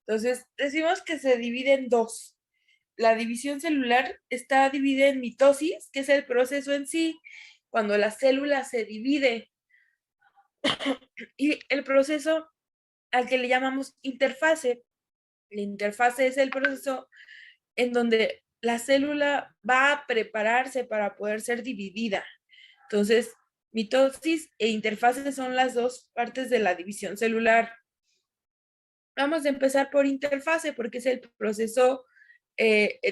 Entonces, decimos que se divide en dos. La división celular está dividida en mitosis, que es el proceso en sí, cuando la célula se divide, y el proceso al que le llamamos interfase. La interfase es el proceso en donde la célula va a prepararse para poder ser dividida. Entonces, mitosis e interfase son las dos partes de la división celular. Vamos a empezar por interfase porque es el proceso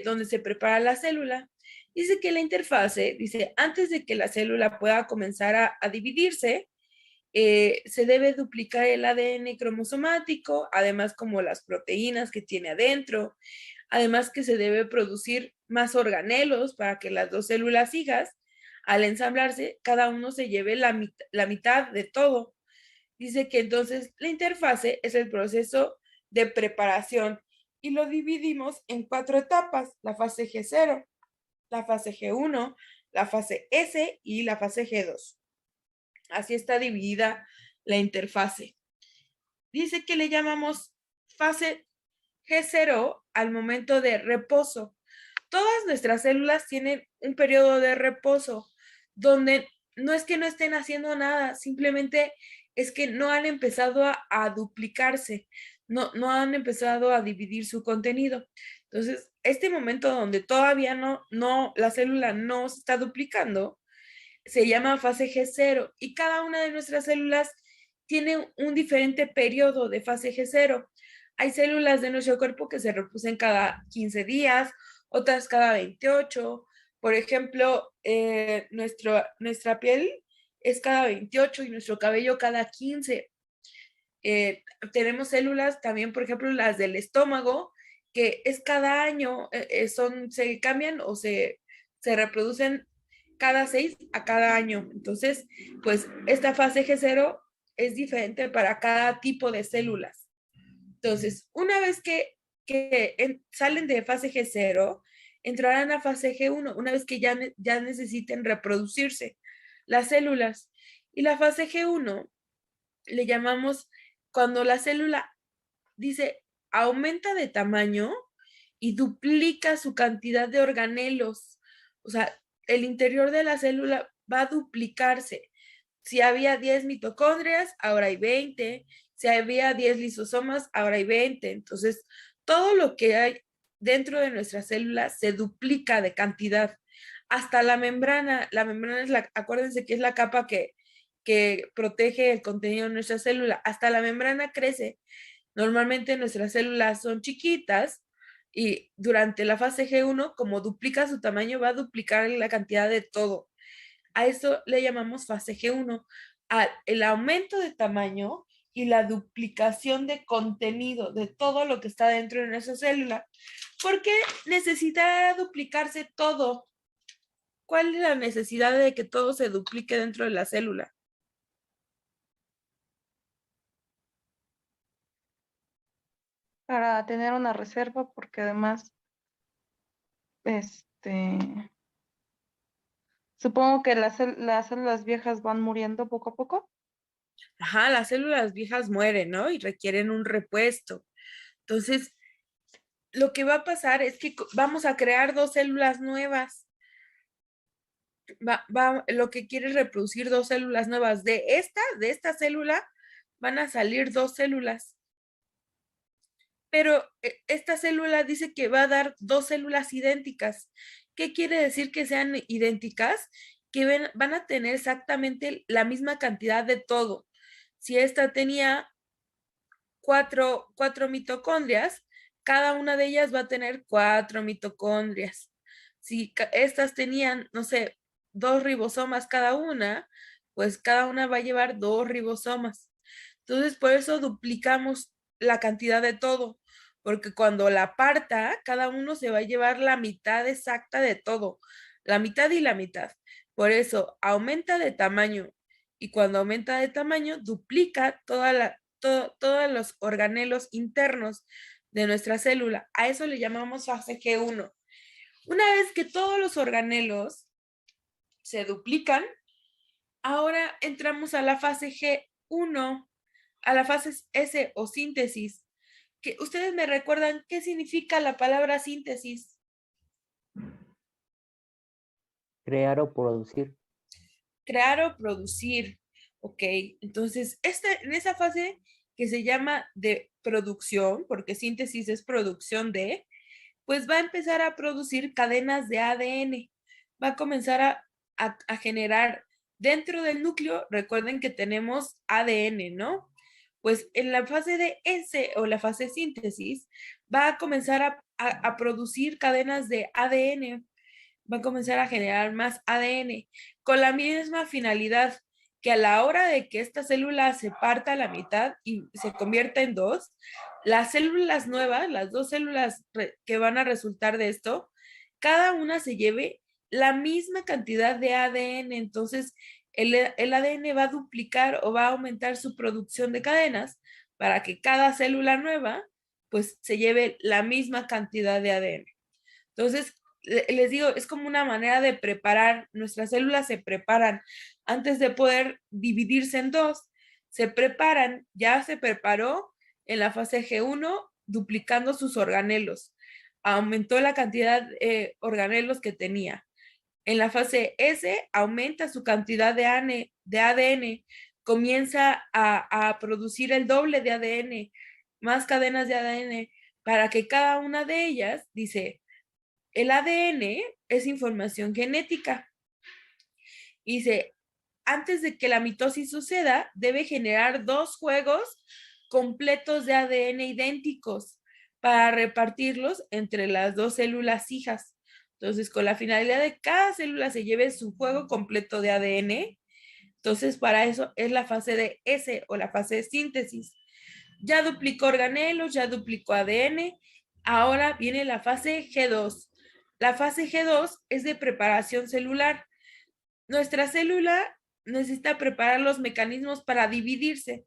donde se prepara la célula. Dice que la interfase, dice, antes de que la célula pueda comenzar a dividirse, se debe duplicar el ADN cromosomático, además como las proteínas que tiene adentro, además que se debe producir más organelos para que las dos células hijas, al ensamblarse, cada uno se lleve la mitad de todo. Dice que entonces la interfase es el proceso de preparación y lo dividimos en cuatro etapas: la fase G0, la fase G1, la fase S y la fase G2. Así está dividida la interfase. Dice que le llamamos fase G0 al momento de reposo. Todas nuestras células tienen un periodo de reposo donde no es que no estén haciendo nada, simplemente es que no han empezado a duplicarse, no han empezado a dividir su contenido. Entonces, este momento donde todavía la célula no se está duplicando, se llama fase G0 y cada una de nuestras células tiene un diferente periodo de fase G0. Hay células de nuestro cuerpo que se reproducen cada 15 días, otras cada 28. Por ejemplo, nuestra piel es cada 28 y nuestro cabello cada 15. Tenemos células también, por ejemplo, las del estómago, que es cada año, se cambian o se reproducen cada 6 a cada año. Entonces, pues esta fase G0 es diferente para cada tipo de células. Entonces, una vez que salen de fase G0, entrarán a fase G1, una vez que ya necesiten reproducirse las células. Y la fase G1 le llamamos cuando la célula dice aumenta de tamaño y duplica su cantidad de organelos. O sea, el interior de la célula va a duplicarse. Si había 10 mitocondrias, ahora hay 20. Si había 10 lisosomas, ahora hay 20. Entonces, todo lo que hay dentro de nuestra célula se duplica de cantidad. Hasta la membrana. La membrana es acuérdense que es la capa que protege el contenido de nuestra célula. Hasta la membrana crece. Normalmente nuestras células son chiquitas y durante la fase G1, como duplica su tamaño, va a duplicar la cantidad de todo. A eso le llamamos fase G1, el aumento de tamaño y la duplicación de contenido de todo lo que está dentro de nuestra célula. ¿Por qué necesita duplicarse todo? ¿Cuál es la necesidad de que todo se duplique dentro de la célula? Para tener una reserva, porque además, este, supongo que las células viejas van muriendo poco a poco. Ajá, las células viejas mueren, ¿no? Y requieren un repuesto. Entonces, lo que va a pasar es que vamos a crear dos células nuevas. Lo que quiere es reproducir dos células nuevas. De esta célula, van a salir dos células. Pero esta célula dice que va a dar dos células idénticas. ¿Qué quiere decir que sean idénticas? Que van a tener exactamente la misma cantidad de todo. Si esta tenía cuatro mitocondrias, cada una de ellas va a tener cuatro mitocondrias. Si estas tenían, no sé, dos ribosomas cada una, pues cada una va a llevar dos ribosomas. Entonces, por eso duplicamos la cantidad de todo, porque cuando la parta, cada uno se va a llevar la mitad exacta de todo, la mitad y la mitad. Por eso aumenta de tamaño y cuando aumenta de tamaño, duplica todos los organelos internos de nuestra célula. A eso le llamamos fase G1. Una vez que todos los organelos se duplican, ahora entramos a la fase G1, a la fase S o síntesis. que ustedes me recuerdan qué significa la palabra síntesis. Crear o producir. Crear o producir. Ok, entonces en esa fase que se llama de producción, porque síntesis es producción de, pues va a empezar a producir cadenas de ADN. Va a comenzar a generar dentro del núcleo, recuerden que tenemos ADN, ¿no? Pues en la fase de S o la fase síntesis, va a comenzar a producir cadenas de ADN, va a comenzar a generar más ADN con la misma finalidad que a la hora de que esta célula se parta a la mitad y se convierta en dos, las células nuevas, las dos células que van a resultar de esto, cada una se lleve la misma cantidad de ADN. Entonces, el ADN va a duplicar o va a aumentar su producción de cadenas para que cada célula nueva pues se lleve la misma cantidad de ADN. Entonces, les digo, es como una manera de preparar, nuestras células se preparan antes de poder dividirse en dos, se preparan, ya se preparó en la fase G1 duplicando sus organelos, aumentó la cantidad de organelos que tenía. En la fase S aumenta su cantidad de ADN, comienza a producir el doble de ADN, más cadenas de ADN, para que cada una de ellas, dice, el ADN es información genética. Dice, antes de que la mitosis suceda, debe generar dos juegos completos de ADN idénticos para repartirlos entre las dos células hijas. Entonces, con la finalidad de que cada célula se lleve su juego completo de ADN, entonces para eso es la fase de S o la fase de síntesis. Ya duplicó organelos, ya duplicó ADN, ahora viene la fase G2. La fase G2 es de preparación celular. Nuestra célula necesita preparar los mecanismos para dividirse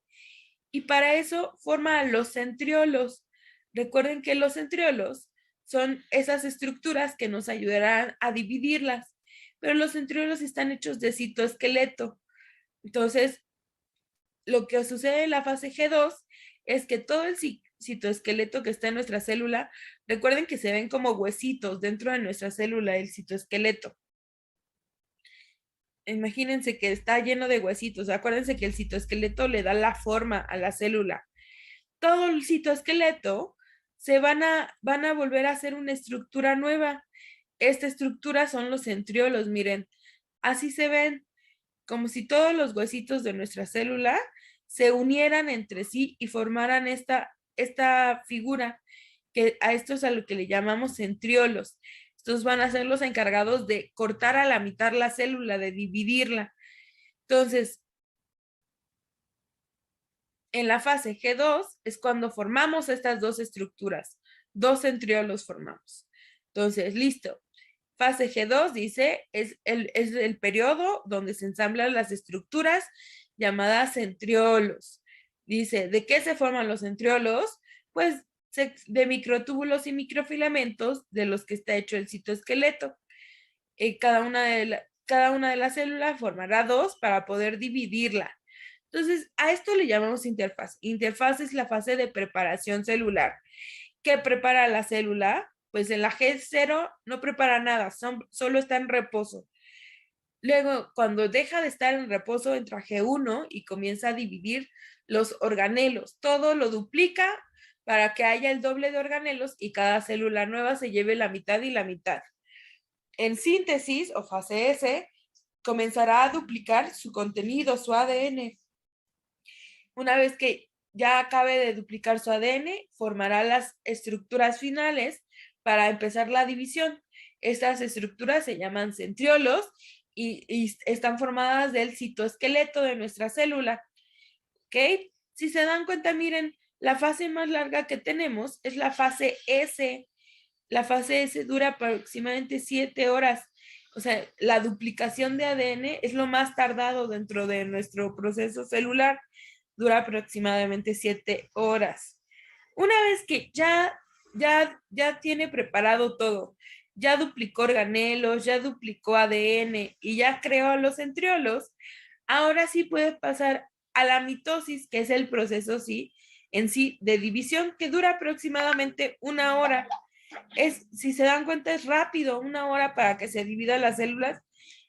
y para eso forma los centriolos. Recuerden que los centriolos son esas estructuras que nos ayudarán a dividirlas, pero los centriolos están hechos de citoesqueleto. Entonces, lo que sucede en la fase G2 es que todo el citoesqueleto que está en nuestra célula, recuerden que se ven como huesitos dentro de nuestra célula, el citoesqueleto. Imagínense que está lleno de huesitos. Acuérdense que el citoesqueleto le da la forma a la célula. Todo el citoesqueleto van a volver a hacer una estructura nueva. Esta estructura son los centriolos, miren. Así se ven, como si todos los huesitos de nuestra célula se unieran entre sí y formaran esta figura, que a esto es a lo que le llamamos centriolos. Estos van a ser los encargados de cortar a la mitad la célula, de dividirla. Entonces, en la fase G2 es cuando formamos estas dos estructuras, dos centriolos formamos. Entonces, listo. Fase G2 dice, es el periodo donde se ensamblan las estructuras llamadas centriolos. Dice, ¿de qué se forman los centriolos? Pues de microtúbulos y microfilamentos de los que está hecho el citoesqueleto. Cada una de las células formará dos para poder dividirla. Entonces, a esto le llamamos interfaz. Interfaz es la fase de preparación celular. ¿Qué prepara la célula? Pues en la G0 no prepara nada, solo está en reposo. Luego, cuando deja de estar en reposo, entra G1 y comienza a dividir los organelos. Todo lo duplica para que haya el doble de organelos y cada célula nueva se lleve la mitad y la mitad. En síntesis o fase S, comenzará a duplicar su contenido, su ADN. Una vez que ya acabe de duplicar su ADN, formará las estructuras finales para empezar la división. Estas estructuras se llaman centriolos y están formadas del citoesqueleto de nuestra célula. ¿Ok? Si se dan cuenta, miren, la fase más larga que tenemos es la fase S. La fase S dura aproximadamente 7 horas. O sea, la duplicación de ADN es lo más tardado dentro de nuestro proceso celular. Dura aproximadamente 7 horas. Una vez que ya tiene preparado todo, ya duplicó organelos, ya duplicó ADN y ya creó los centriolos, ahora sí puede pasar a la mitosis, que es el proceso, sí, en sí de división, que dura aproximadamente 1 hora. Si se dan cuenta, es rápido, 1 hora para que se dividan las células.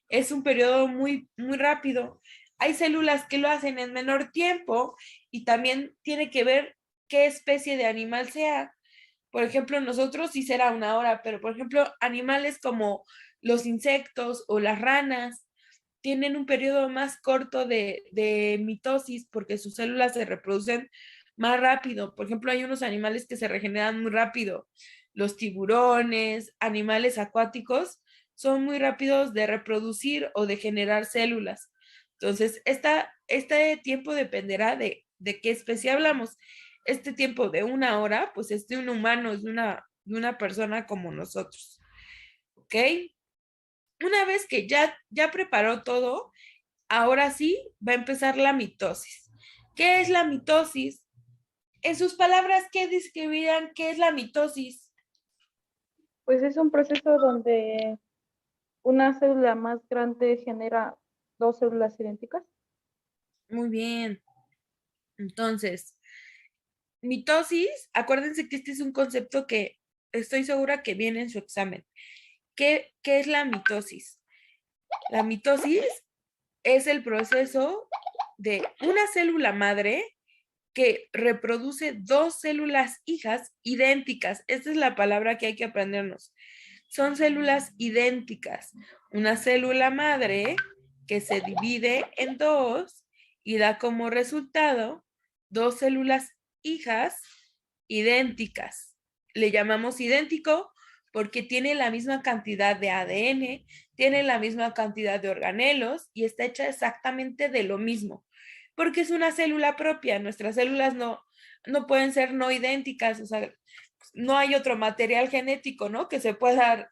Es un periodo muy, muy rápido. Hay células que lo hacen en menor tiempo y también tiene que ver qué especie de animal sea. Por ejemplo, nosotros sí será 1 hora, pero por ejemplo, animales como los insectos o las ranas tienen un periodo más corto de mitosis porque sus células se reproducen más rápido. Por ejemplo, hay unos animales que se regeneran muy rápido. Los tiburones, animales acuáticos, son muy rápidos de reproducir o de generar células. Entonces, este tiempo dependerá de qué especie hablamos. Este tiempo de 1 hora, pues es de un humano, es de una persona como nosotros. ¿Ok? Una vez que ya preparó todo, ahora sí va a empezar la mitosis. ¿Qué es la mitosis? En sus palabras, ¿qué describirían qué es la mitosis? Pues es un proceso donde una célula más grande genera dos células idénticas. Muy bien. Entonces, mitosis, acuérdense que este es un concepto que estoy segura que viene en su examen. ¿Qué es la mitosis? La mitosis es el proceso de una célula madre que reproduce dos células hijas idénticas. Esta es la palabra que hay que aprendernos. Son células idénticas. Una célula madre que se divide en dos y da como resultado dos células hijas idénticas. Le llamamos idéntico porque tiene la misma cantidad de ADN, tiene la misma cantidad de organelos y está hecha exactamente de lo mismo, porque es una célula propia. Nuestras células no pueden ser no idénticas, o sea, no hay otro material genético, ¿no? Que se pueda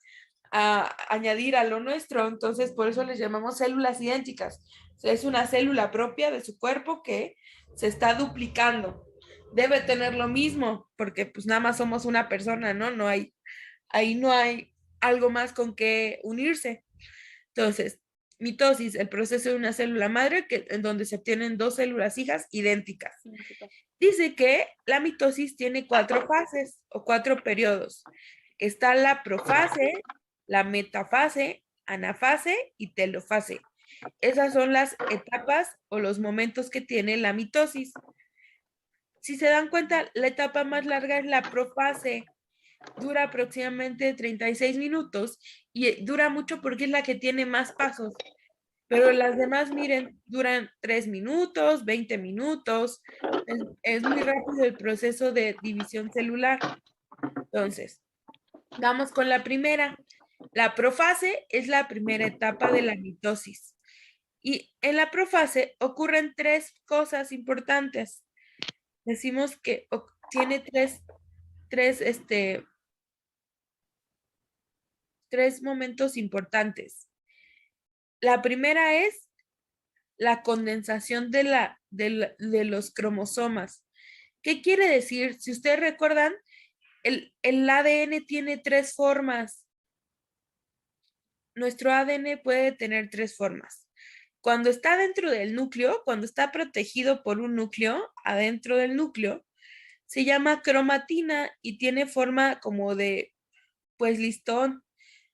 añadir a lo nuestro, entonces por eso les llamamos células idénticas. O sea, es una célula propia de su cuerpo que se está duplicando. Debe tener lo mismo, porque pues nada más somos una persona, ¿no? Ahí no hay algo más con que unirse. Entonces, mitosis, el proceso de una célula madre en donde se obtienen dos células hijas idénticas. Dice que la mitosis tiene 4 fases o 4 periodos. Está la profase, la metafase, anafase y telofase. Esas son las etapas o los momentos que tiene la mitosis. Si se dan cuenta, la etapa más larga es la profase. Dura aproximadamente 36 minutos y dura mucho porque es la que tiene más pasos. Pero las demás, miren, duran 3 minutos, 20 minutos. Es muy rápido el proceso de división celular. Entonces, vamos con la primera. La profase es la primera etapa de la mitosis. Y en la profase ocurren 3 cosas importantes. Decimos que tiene tres momentos importantes. La primera es la condensación de los cromosomas. ¿Qué quiere decir? Si ustedes recuerdan, el ADN tiene 3 formas. Nuestro ADN puede tener 3 formas. Cuando está dentro del núcleo, cuando está protegido por un núcleo, adentro del núcleo, se llama cromatina y tiene forma como de, pues, listón.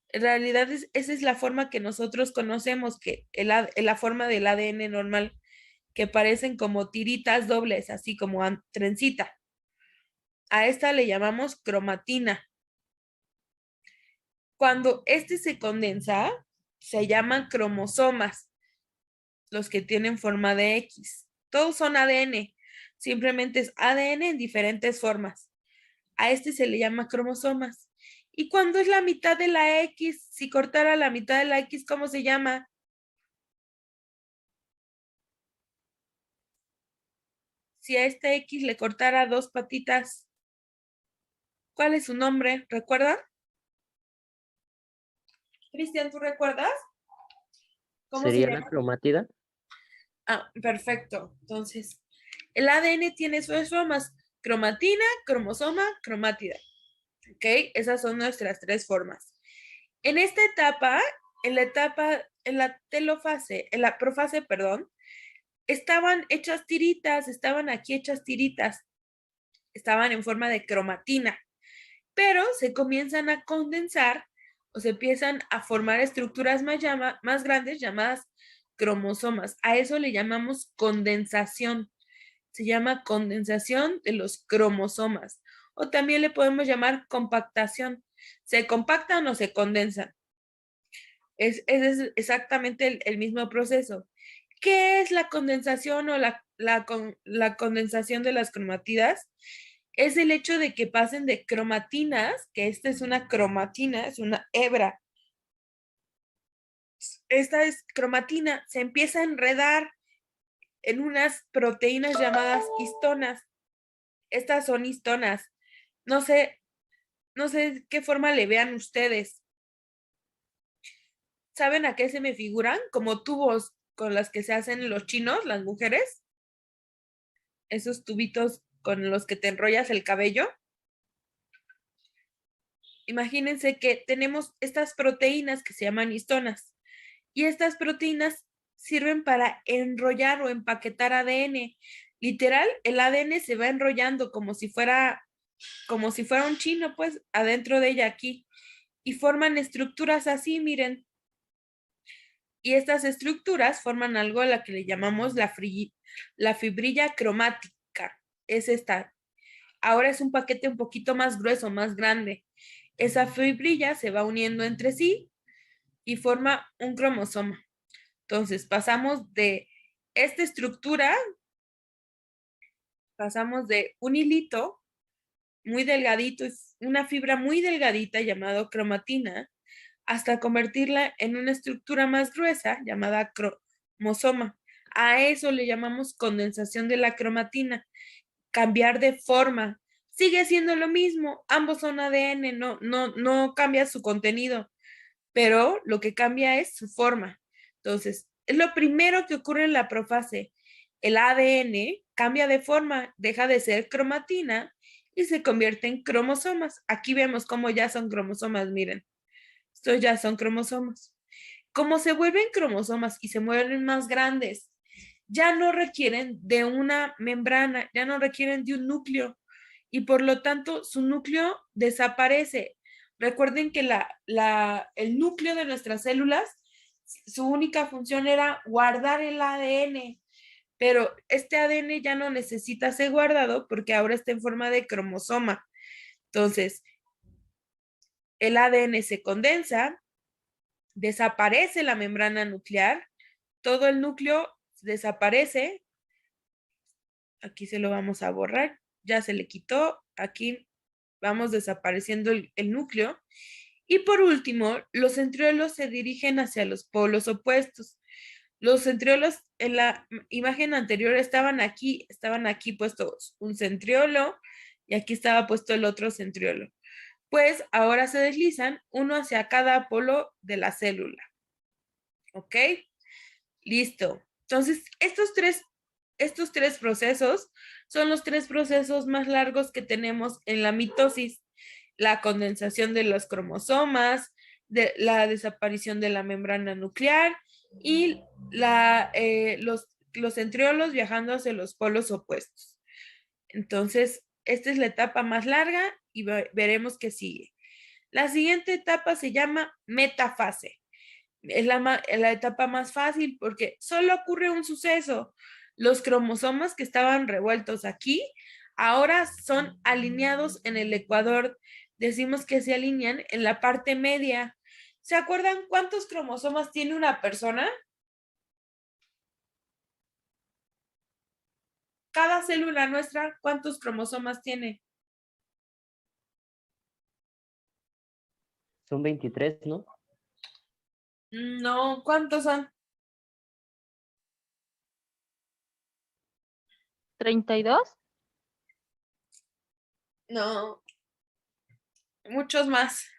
En realidad esa es la forma que nosotros conocemos, que la forma del ADN normal, que parecen como tiritas dobles, así como trencita. A esta le llamamos cromatina. Cuando este se condensa, se llaman cromosomas, los que tienen forma de X. Todos son ADN, simplemente es ADN en diferentes formas. A este se le llama cromosomas. Y cuando es la mitad de la X, si cortara la mitad de la X, ¿cómo se llama? Si a este X le cortara 2 patitas, ¿cuál es su nombre? ¿Recuerdan? Cristian, ¿tú recuerdas? ¿Cómo se ¿Sería la llama? cromatida? Ah, perfecto. Entonces, el ADN tiene sus formas: cromatina, cromosoma, cromátida. ¿Ok? Esas son nuestras 3 formas. En esta etapa, en la telofase, en la profase, perdón, estaban hechas tiritas, estaban aquí hechas tiritas. estaban en forma de cromatina, pero se comienzan a condensar o se empiezan a formar estructuras más grandes llamadas cromosomas. A eso le llamamos condensación. Se llama condensación de los cromosomas. O también le podemos llamar compactación. ¿Se compactan o se condensan? Es exactamente el mismo proceso. ¿Qué es la condensación o la condensación de las cromatidas? Es el hecho de que pasen de cromatinas, que esta es una cromatina, es una hebra. Esta es cromatina, se empieza a enredar en unas proteínas llamadas histonas. Estas son histonas. No sé, no sé qué forma le vean ustedes. ¿Saben a qué se me figuran? Como tubos con las que se hacen los chinos, las mujeres. Esos tubitos con los que te enrollas el cabello. Imagínense que tenemos estas proteínas que se llaman histonas y estas proteínas sirven para enrollar o empaquetar ADN. Literal, el ADN se va enrollando como si fuera un chino, pues, adentro de ella aquí y forman estructuras así, miren. Y estas estructuras forman algo a la que le llamamos la fibrilla cromática. Es esta. Ahora es un paquete un poquito más grueso, más grande. Esa fibrilla se va uniendo entre sí y forma un cromosoma. Entonces, pasamos de esta estructura, pasamos de un hilito muy delgadito, una fibra muy delgadita llamado cromatina, hasta convertirla en una estructura más gruesa llamada cromosoma. A eso le llamamos condensación de la cromatina, cambiar de forma. Sigue siendo lo mismo, ambos son ADN, no cambia su contenido, pero lo que cambia es su forma. Entonces, es lo primero que ocurre en la profase. El ADN cambia de forma, deja de ser cromatina y se convierte en cromosomas. Aquí vemos cómo ya son cromosomas, miren. Estos ya son cromosomas. Como se vuelven cromosomas y se vuelven más grandes, ya no requieren de una membrana, ya no requieren de un núcleo y por lo tanto su núcleo desaparece. Recuerden que el núcleo de nuestras células, su única función era guardar el ADN, pero este ADN ya no necesita ser guardado porque ahora está en forma de cromosoma. Entonces, el ADN se condensa, desaparece la membrana nuclear, todo el núcleo desaparece. Aquí se lo vamos a borrar, ya se le quitó, aquí vamos desapareciendo el núcleo. Y por último, los centriolos se dirigen hacia los polos opuestos. Los centriolos en la imagen anterior estaban aquí puestos un centriolo y aquí estaba puesto el otro centriolo. Pues ahora se deslizan uno hacia cada polo de la célula. ¿Ok? Listo. Entonces, estos tres procesos son los tres procesos más largos que tenemos en la mitosis. La condensación de los cromosomas, la desaparición de la membrana nuclear y los centriolos viajando hacia los polos opuestos. Entonces, esta es la etapa más larga y veremos qué sigue. La siguiente etapa se llama metafase. Es la etapa más fácil porque solo ocurre un suceso. Los cromosomas que estaban revueltos aquí ahora son alineados en el ecuador. Decimos que se alinean en la parte media. ¿Se acuerdan cuántos cromosomas tiene una persona? Cada célula nuestra, ¿cuántos cromosomas tiene? Son 23, ¿no? No, ¿cuántos son? 32. No, muchos más.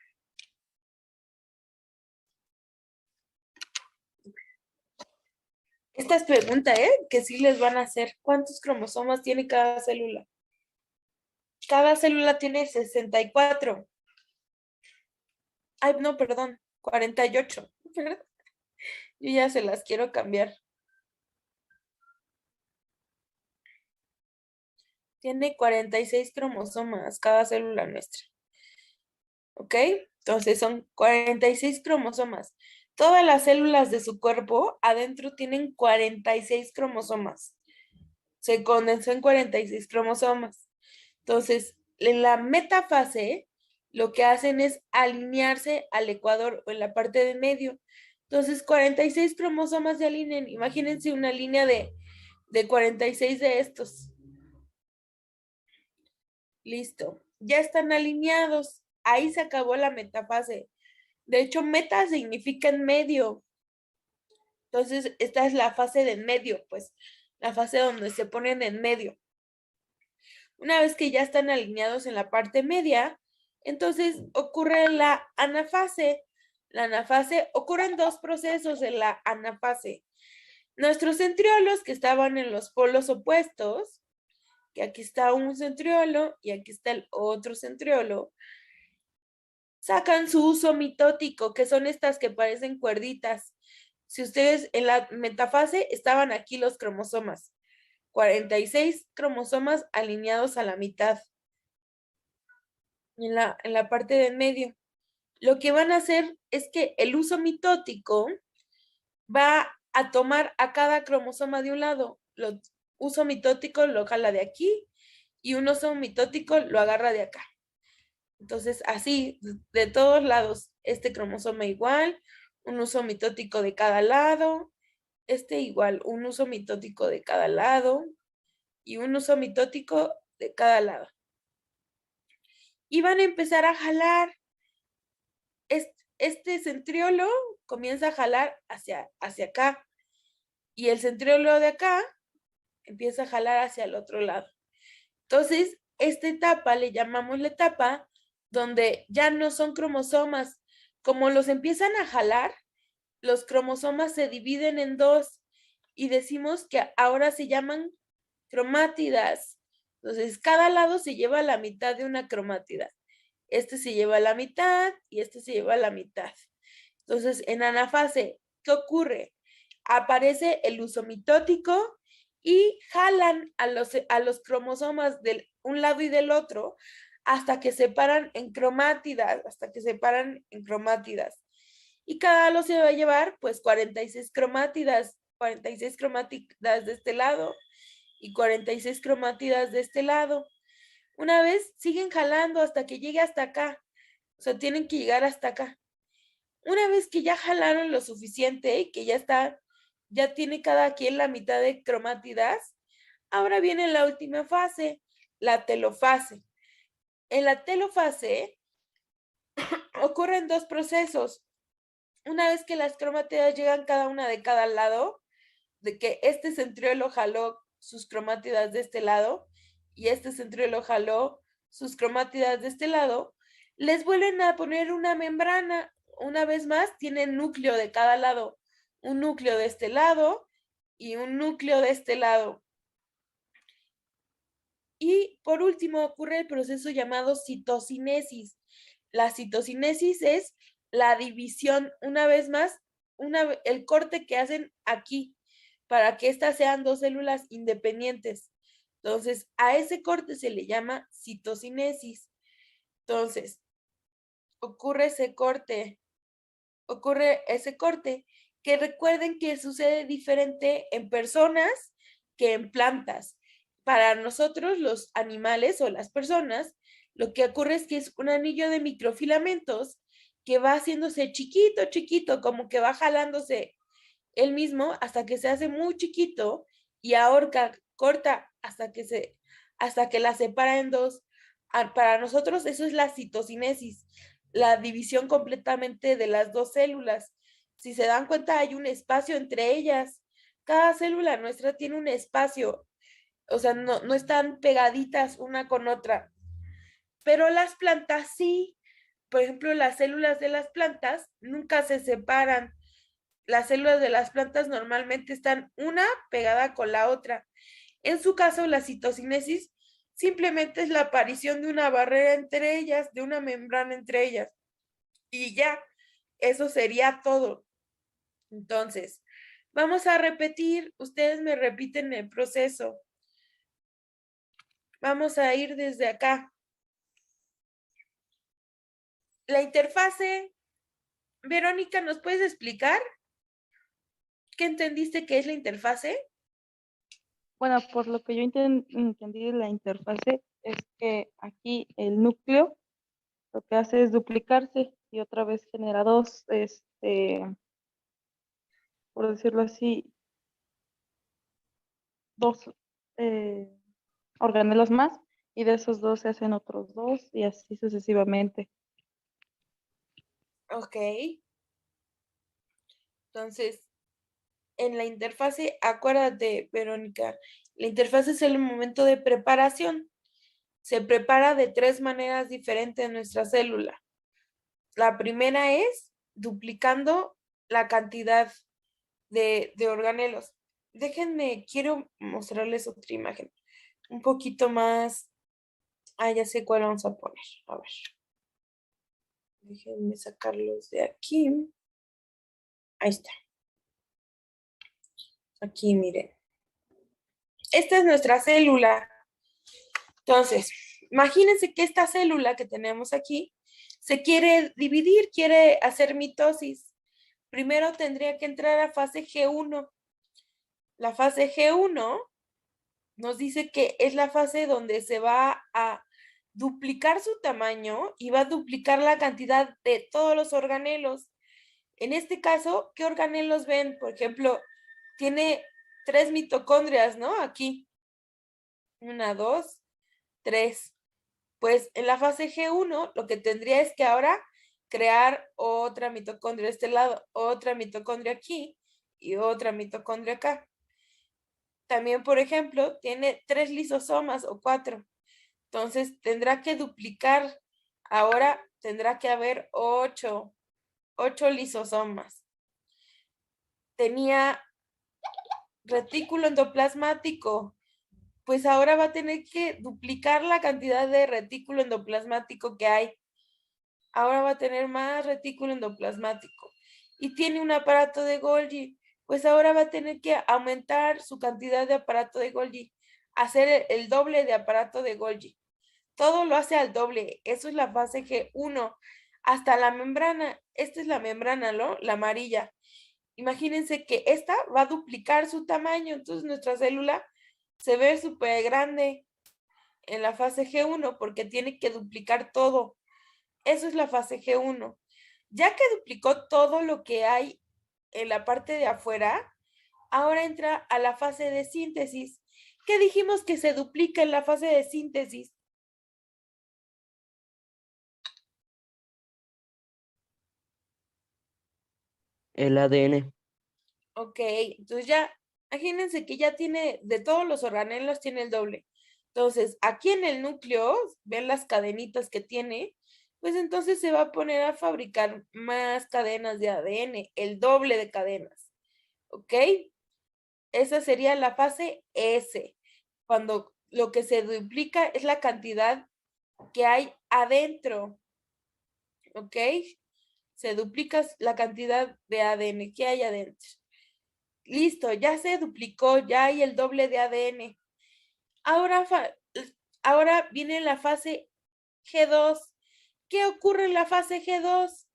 Esta es pregunta, que sí les van a hacer. ¿Cuántos cromosomas tiene cada célula? Cada célula tiene 64. Ay, no, perdón, 48. Yo ya se las quiero cambiar. tiene 46 cromosomas cada célula nuestra. ¿Ok? Entonces son 46 cromosomas. Todas las células de su cuerpo adentro tienen 46 cromosomas. Se condensó en 46 cromosomas. Entonces, en la metafase, lo que hacen es alinearse al ecuador o en la parte de medio. Entonces, 46 cromosomas se alinean. Imagínense una línea de 46 de estos. Listo. Ya están alineados. Ahí se acabó la metafase. De hecho, meta significa en medio. Entonces, esta es la fase de en medio, pues, la fase donde se ponen en medio. Una vez que ya están alineados en la parte media, entonces ocurre la anafase. La anafase, ocurren dos procesos en la anafase. Nuestros centriolos que estaban en los polos opuestos, que aquí está un centriolo y aquí está el otro centriolo, sacan su uso mitótico, que son estas que parecen cuerditas. Si ustedes en la metafase estaban aquí los cromosomas, 46 cromosomas alineados a la mitad, en la parte de en medio. Lo que van a hacer es que el uso mitótico va a tomar a cada cromosoma de un lado. Lo uso mitótico lo jala de aquí y un uso mitótico lo agarra de acá. Entonces, así, de todos lados, este cromosoma igual, un uso mitótico de cada lado, este igual, un uso mitótico de cada lado y un uso mitótico de cada lado. Y van a empezar a jalar. Este centriolo comienza a jalar hacia acá y el centriolo de acá empieza a jalar hacia el otro lado. Entonces, esta etapa le llamamos la etapa donde ya no son cromosomas. Como los empiezan a jalar, los cromosomas se dividen en dos y decimos que ahora se llaman cromátidas. Entonces, cada lado se lleva la mitad de una cromátida. Este se lleva la mitad y este se lleva la mitad. Entonces, en anafase, ¿qué ocurre? Aparece el uso mitótico y jalan a los cromosomas de un lado y del otro hasta que se paran en cromátidas, Y cada lado se va a llevar, pues, 46 cromátidas de este lado y 46 cromátidas de este lado. Una vez siguen jalando hasta que llegue hasta acá. O sea, tienen que llegar hasta acá. Una vez que ya jalaron lo suficiente y que ya tiene cada quien la mitad de cromátidas, ahora viene la última fase, la telofase. En la telofase ocurren dos procesos. Una vez que las cromátidas llegan cada una de cada lado, de que este centriolo jaló sus cromátidas de este lado y este centriolo jaló sus cromátidas de este lado, les vuelven a poner una membrana. Una vez más, tienen núcleo de cada lado, un núcleo de este lado y un núcleo de este lado. Y por último ocurre el proceso llamado citocinesis. La citocinesis es la división, una vez más, el corte que hacen aquí para que estas sean dos células independientes. Entonces, a ese corte se le llama citocinesis. Entonces, ocurre ese corte, que recuerden que sucede diferente en personas que en plantas. Para nosotros, los animales o las personas, lo que ocurre es que es un anillo de microfilamentos que va haciéndose chiquito, chiquito, como que va jalándose él mismo hasta que se hace muy chiquito y ahorca, corta hasta que la separa en dos. Para nosotros eso es la citocinesis, la división completamente de las dos células. Si se dan cuenta, hay un espacio entre ellas. Cada célula nuestra tiene un espacio, o sea, no están pegaditas una con otra. Pero las plantas sí. Por ejemplo, las células de las plantas nunca se separan. Las células de las plantas normalmente están una pegada con la otra. En su caso, la citocinesis simplemente es la aparición de una barrera entre ellas, de una membrana entre ellas. Y ya, eso sería todo. Entonces, vamos a repetir, ustedes me repiten el proceso. Vamos a ir desde acá. La interfase, Verónica, ¿nos puedes explicar qué entendiste que es la interfase? Bueno, por lo que yo entendí de la interfase es que aquí el núcleo lo que hace es duplicarse y otra vez genera dos, por decirlo así, dos eh, organelos más y de esos dos se hacen otros dos y así sucesivamente. Ok. Entonces, en la interfase, acuérdate, Verónica, la interfase es el momento de preparación. Se prepara de 3 maneras diferentes en nuestra célula. La primera es duplicando la cantidad de organelos. Déjenme, quiero mostrarles otra imagen. Un poquito más. Ah, ya sé cuál vamos a poner. A ver. Déjenme sacarlos de aquí. Ahí está. Aquí, miren. Esta es nuestra célula. Entonces, imagínense que esta célula que tenemos aquí se quiere dividir, quiere hacer mitosis. Primero tendría que entrar a fase G1. La fase G1 nos dice que es la fase donde se va a duplicar su tamaño y va a duplicar la cantidad de todos los organelos. En este caso, ¿qué organelos ven? Por ejemplo, tiene 3 mitocondrias, ¿no? Aquí. 1, 2, 3. Pues en la fase G1 lo que tendría es que ahora crear otra mitocondria de este lado, otra mitocondria aquí y otra mitocondria acá. También, por ejemplo, tiene 3 lisosomas o 4. Entonces tendrá que duplicar. Ahora tendrá que haber 8 lisosomas. Tenía retículo endoplasmático. Pues ahora va a tener que duplicar la cantidad de retículo endoplasmático que hay. Ahora va a tener más retículo endoplasmático. Y tiene un aparato de Golgi. Pues ahora va a tener que aumentar su cantidad de aparato de Golgi. Hacer el doble de aparato de Golgi. Todo lo hace al doble. Eso es la fase G1. Hasta la membrana. Esta es la membrana, ¿no? La amarilla. Imagínense que esta va a duplicar su tamaño. Entonces nuestra célula se ve súper grande en la fase G1 porque tiene que duplicar todo. Eso es la fase G1. Ya que duplicó todo lo que hay en la parte de afuera, ahora entra a la fase de síntesis. ¿Qué dijimos que se duplica en la fase de síntesis? El ADN. Ok, entonces ya, imagínense que ya tiene, de todos los organelos tiene el doble. Entonces, aquí en el núcleo, ven las cadenitas que tiene, pues entonces se va a poner a fabricar más cadenas de ADN, el doble de cadenas. ¿Ok? Esa sería la fase S, cuando lo que se duplica es la cantidad que hay adentro. ¿Ok? Se duplica la cantidad de ADN que hay adentro. Listo, ya se duplicó, ya hay el doble de ADN. Ahora viene la fase G2. ¿Qué ocurre en la fase G2?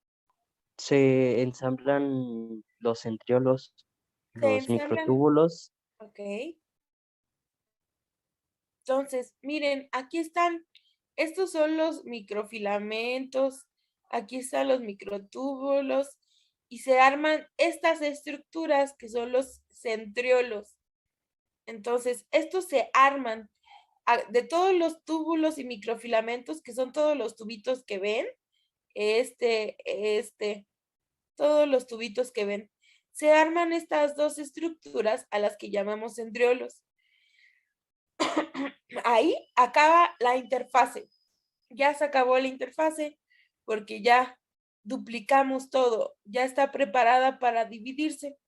Se ensamblan los centriolos, Se los ensamblan. microtúbulos. Ok. Entonces, miren, aquí están. Estos son los microfilamentos. Aquí están los microtúbulos. Y se arman estas estructuras que son los centriolos. Entonces, estos se arman de todos los túbulos y microfilamentos, que son todos los tubitos que ven, todos los tubitos que ven, se arman estas dos estructuras a las que llamamos centriolos. Ahí acaba la interfase. Ya se acabó la interfase porque ya duplicamos todo, ya está preparada para dividirse.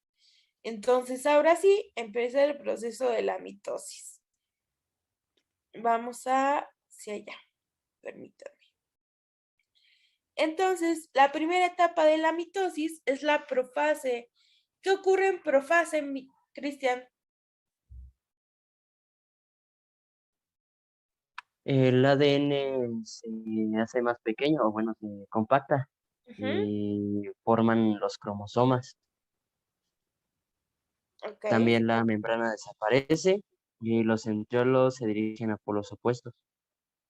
Entonces, ahora sí, empieza el proceso de la mitosis. Vamos hacia allá, permítanme. Entonces, la primera etapa de la mitosis es la profase. ¿Qué ocurre en profase, Cristian? El ADN se hace más pequeño, o bueno, se compacta Ujú, y forman los cromosomas. ok. También la membrana desaparece y los centriolos se dirigen a polos opuestos.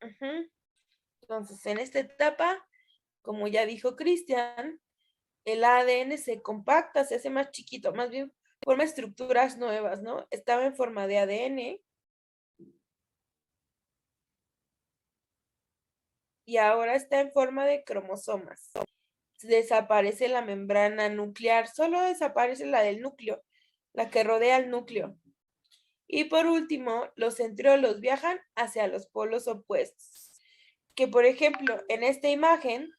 Ujú. Entonces, en esta etapa, como ya dijo Cristian, el ADN se compacta, se hace más chiquito, más bien forma estructuras nuevas, ¿no? Estaba en forma de ADN y ahora está en forma de cromosomas. Desaparece la membrana nuclear, solo desaparece la del núcleo, la que rodea el núcleo. Y por último, los centriolos viajan hacia los polos opuestos. Que por ejemplo, en esta imagen,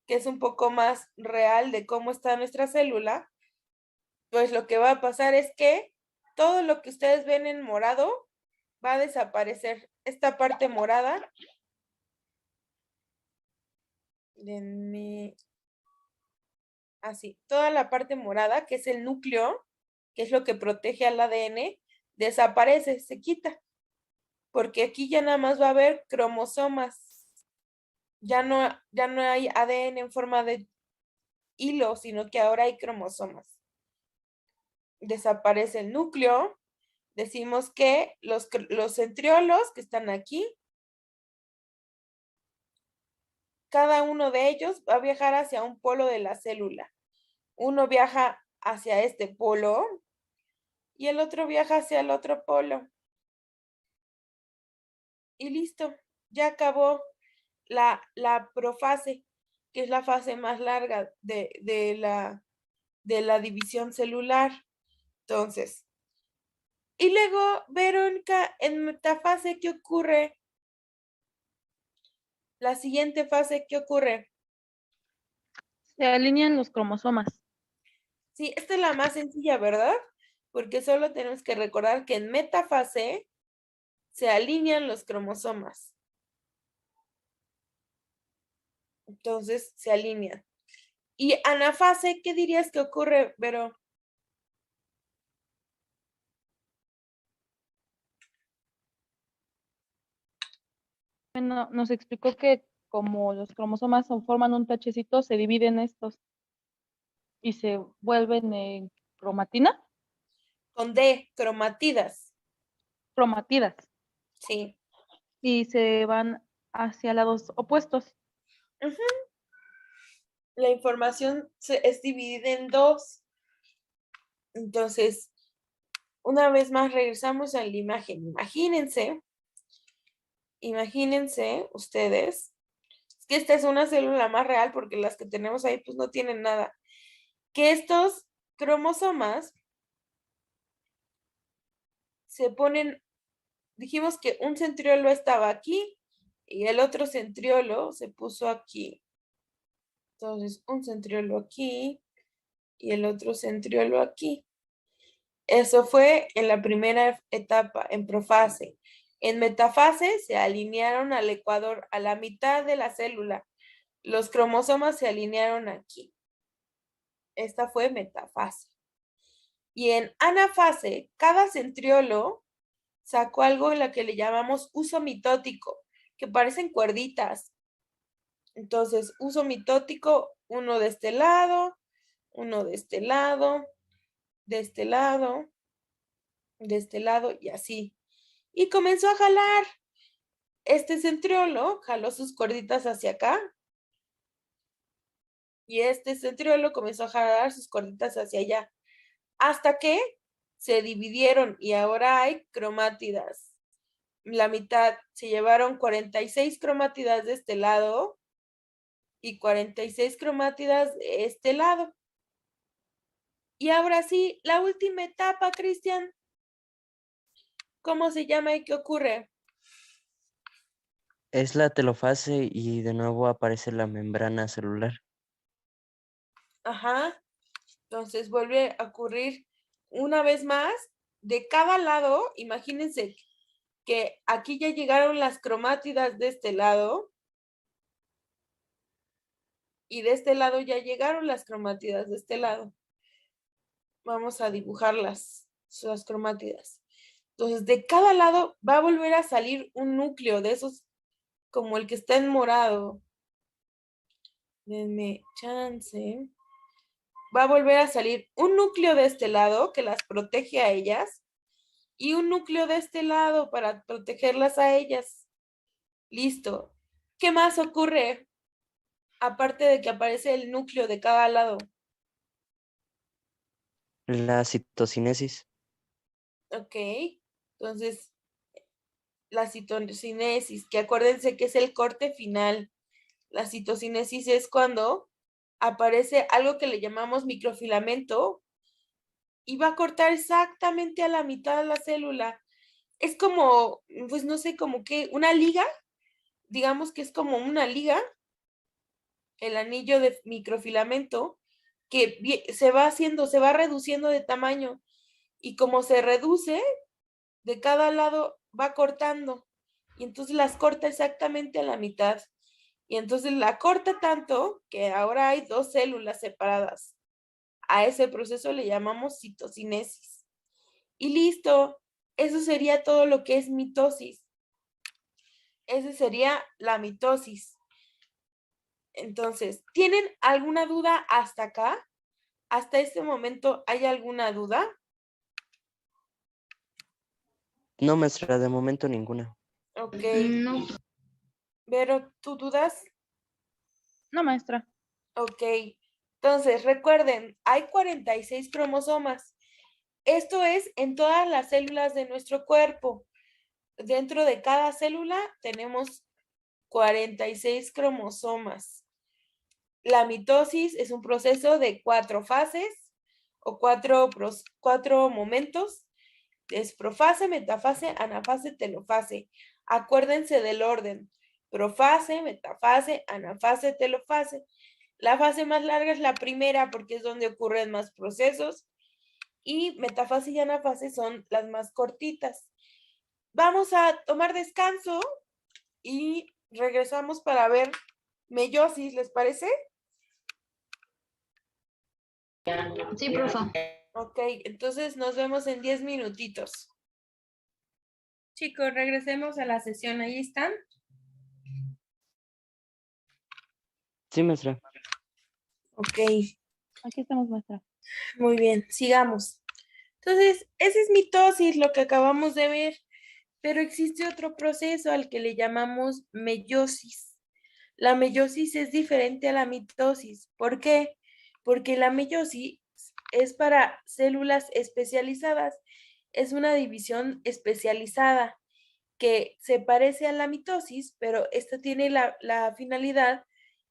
que es un poco más real de cómo está nuestra célula, pues lo que va a pasar es que todo lo que ustedes ven en morado va a desaparecer. Esta parte morada, así, toda la parte morada, que es el núcleo, que es lo que protege al ADN, desaparece, se quita, porque aquí ya nada más va a haber cromosomas, ya no hay ADN en forma de hilo, sino que ahora hay cromosomas. Desaparece el núcleo, decimos que los centriolos que están aquí, cada uno de ellos va a viajar hacia un polo de la célula. Uno viaja hacia este polo y el otro viaja hacia el otro polo. Y listo, ya acabó la profase, que es la fase más larga de la división celular. Entonces, y luego, Verónica, en metafase, ¿qué ocurre? La siguiente fase, ¿qué ocurre? Se alinean los cromosomas. Sí, esta es la más sencilla, ¿verdad? Porque solo tenemos que recordar que en metafase se alinean los cromosomas. Entonces, se alinean. Y anafase, ¿qué dirías que ocurre, Vero? Bueno, nos explicó que como los cromosomas forman un tachecito, se dividen estos y se vuelven en cromatina, Con D, cromatidas. cromatidas, Sí. y se van hacia lados opuestos. Ujú. La información es dividida en dos. Entonces, una vez más regresamos a la imagen. Imagínense ustedes, es que esta es una célula más real porque las que tenemos ahí pues no tienen nada. Que estos cromosomas se ponen, dijimos que un centriolo estaba aquí y el otro centriolo se puso aquí. Entonces, un centriolo aquí y el otro centriolo aquí. Eso fue en la primera etapa, en profase. En metafase se alinearon al ecuador, a la mitad de la célula. Los cromosomas se alinearon aquí. Esta fue metafase. Y en anafase, cada centriolo sacó algo en la que le llamamos uso mitótico, que parecen cuerditas. Entonces, uso mitótico, uno de este lado, uno de este lado, de este lado, de este lado y así. Y comenzó a jalar. Este centriolo jaló sus cuerditas hacia acá y este centriolo comenzó a jalar sus cuerditas hacia allá, hasta que se dividieron y ahora hay cromátidas. La mitad se llevaron 46 cromátidas de este lado y 46 cromátidas de este lado. Y ahora sí, la última etapa, Cristian, ¿cómo se llama y qué ocurre? Es la telofase y de nuevo aparece la membrana celular. Ajá. Entonces vuelve a ocurrir una vez más de cada lado. Imagínense que aquí ya llegaron las cromátidas de este lado y de este lado ya llegaron las cromátidas de este lado. Vamos a dibujarlas, las cromátidas. Entonces, de cada lado va a volver a salir un núcleo de esos como el que está en morado, denme chance, va a volver a salir un núcleo de este lado que las protege a ellas y un núcleo de este lado para protegerlas a ellas. Listo. ¿Qué más ocurre? Aparte de que aparece el núcleo de cada lado. La citocinesis. Ok. Entonces, la citocinesis, que acuérdense que es el corte final. La citocinesis es cuando aparece algo que le llamamos microfilamento y va a cortar exactamente a la mitad de la célula. Es como, pues no sé, como que una liga, digamos que es como una liga, el anillo de microfilamento, que se va haciendo, se va reduciendo de tamaño y como se reduce, de cada lado va cortando y entonces las corta exactamente a la mitad. Y entonces la corta tanto que ahora hay dos células separadas. A ese proceso le llamamos citocinesis. Y listo, eso sería todo lo que es mitosis. Ese sería la mitosis. Entonces, ¿tienen alguna duda hasta acá? ¿Hasta este momento hay alguna duda? No, maestra, de momento ninguna. Ok. No. Vero, ¿tú dudas? No, maestra. Ok. Entonces, recuerden, hay 46 cromosomas. Esto es en todas las células de nuestro cuerpo. Dentro de cada célula tenemos 46 cromosomas. La mitosis es un proceso de 4 fases o cuatro momentos. Es profase, metafase, anafase, telofase. Acuérdense del orden. Profase, metafase, anafase, telofase. La fase más larga es la primera porque es donde ocurren más procesos y metafase y anafase son las más cortitas. Vamos a tomar descanso y regresamos para ver meiosis, ¿les parece? Sí, profa. Ok, entonces nos vemos en 10 minutitos. Chicos, regresemos a la sesión, ahí están. Sí, maestra. Ok, Aquí estamos, maestra. muy bien, sigamos. Entonces, esa es mitosis, lo que acabamos de ver, pero existe otro proceso al que le llamamos meiosis. La meiosis es diferente a la mitosis. ¿Por qué? Porque la meiosis es para células especializadas. Es una división especializada que se parece a la mitosis, pero esta tiene la finalidad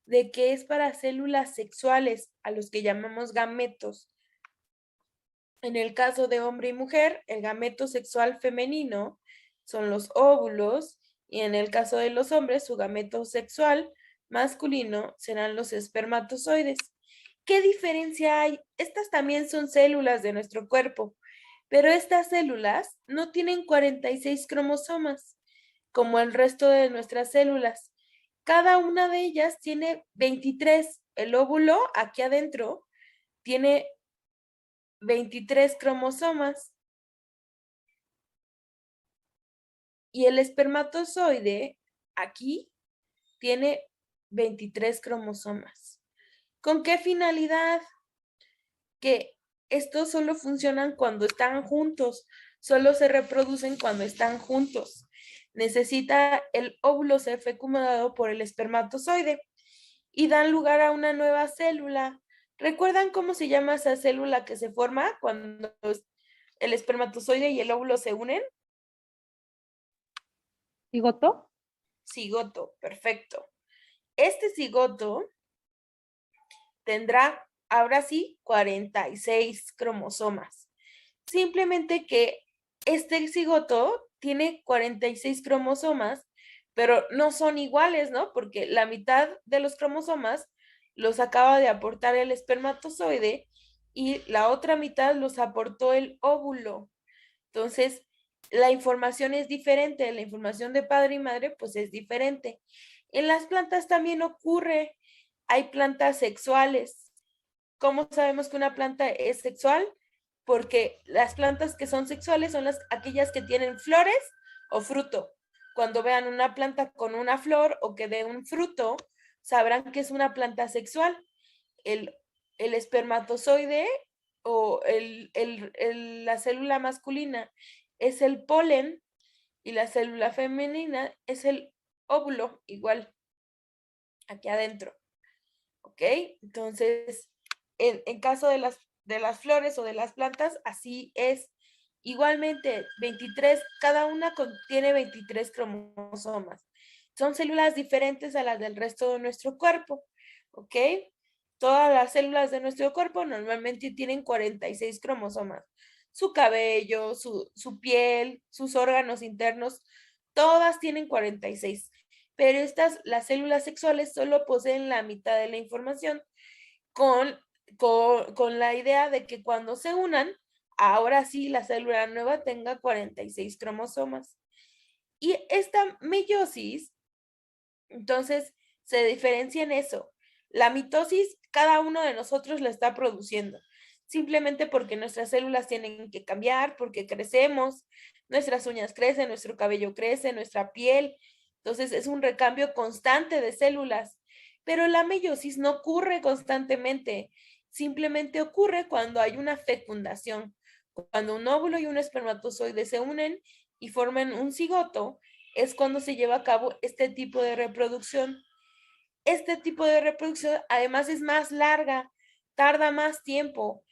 de que es para células sexuales, a los que llamamos gametos. En el caso de hombre y mujer, el gameto sexual femenino son los óvulos y en el caso de los hombres, su gameto sexual masculino serán los espermatozoides. ¿Qué diferencia hay? Estas también son células de nuestro cuerpo, pero estas células no tienen 46 cromosomas como el resto de nuestras células. Cada una de ellas tiene 23. El óvulo aquí adentro tiene 23 cromosomas y el espermatozoide aquí tiene 23 cromosomas. ¿Con qué finalidad? Que estos solo funcionan cuando están juntos, solo se reproducen cuando están juntos. Necesita el óvulo ser fecundado por el espermatozoide y dan lugar a una nueva célula. ¿Recuerdan cómo se llama esa célula que se forma cuando el espermatozoide y el óvulo se unen? ¿Cigoto? Cigoto, perfecto. Este cigoto tendrá ahora sí 46 cromosomas. Simplemente que este cigoto tiene 46 cromosomas, pero no son iguales, ¿no? Porque la mitad de los cromosomas los acaba de aportar el espermatozoide y la otra mitad los aportó el óvulo. Entonces, la información es diferente, la información de padre y madre pues es diferente. En las plantas también ocurre, hay plantas sexuales. ¿Cómo sabemos que una planta es sexual? Porque las plantas que son sexuales son aquellas que tienen flores o fruto. cuando vean una planta con una flor o que dé un fruto, sabrán que es una planta sexual. El espermatozoide o la célula masculina es el polen y la célula femenina es el óvulo, igual, aquí adentro. ¿Ok? Entonces, en caso de las flores o de las plantas, así es. Igualmente, 23, cada una contiene 23 cromosomas. Son células diferentes a las del resto de nuestro cuerpo, ¿ok? Todas las células de nuestro cuerpo normalmente tienen 46 cromosomas. Su cabello, su piel, sus órganos internos, todas tienen 46. Pero las células sexuales solo poseen la mitad de la información con la idea de que cuando se unan, ahora sí la célula nueva tenga 46 cromosomas. Y esta meiosis, entonces, se diferencia en eso. La mitosis, cada uno de nosotros la está produciendo, simplemente porque nuestras células tienen que cambiar, porque crecemos, nuestras uñas crecen, nuestro cabello crece, nuestra piel. Entonces, es un recambio constante de células. Pero la meiosis no ocurre constantemente, simplemente ocurre cuando hay una fecundación. Cuando un óvulo y un espermatozoide se unen y forman un cigoto, es cuando se lleva a cabo este tipo de reproducción. Este tipo de reproducción además es más larga, tarda más tiempo.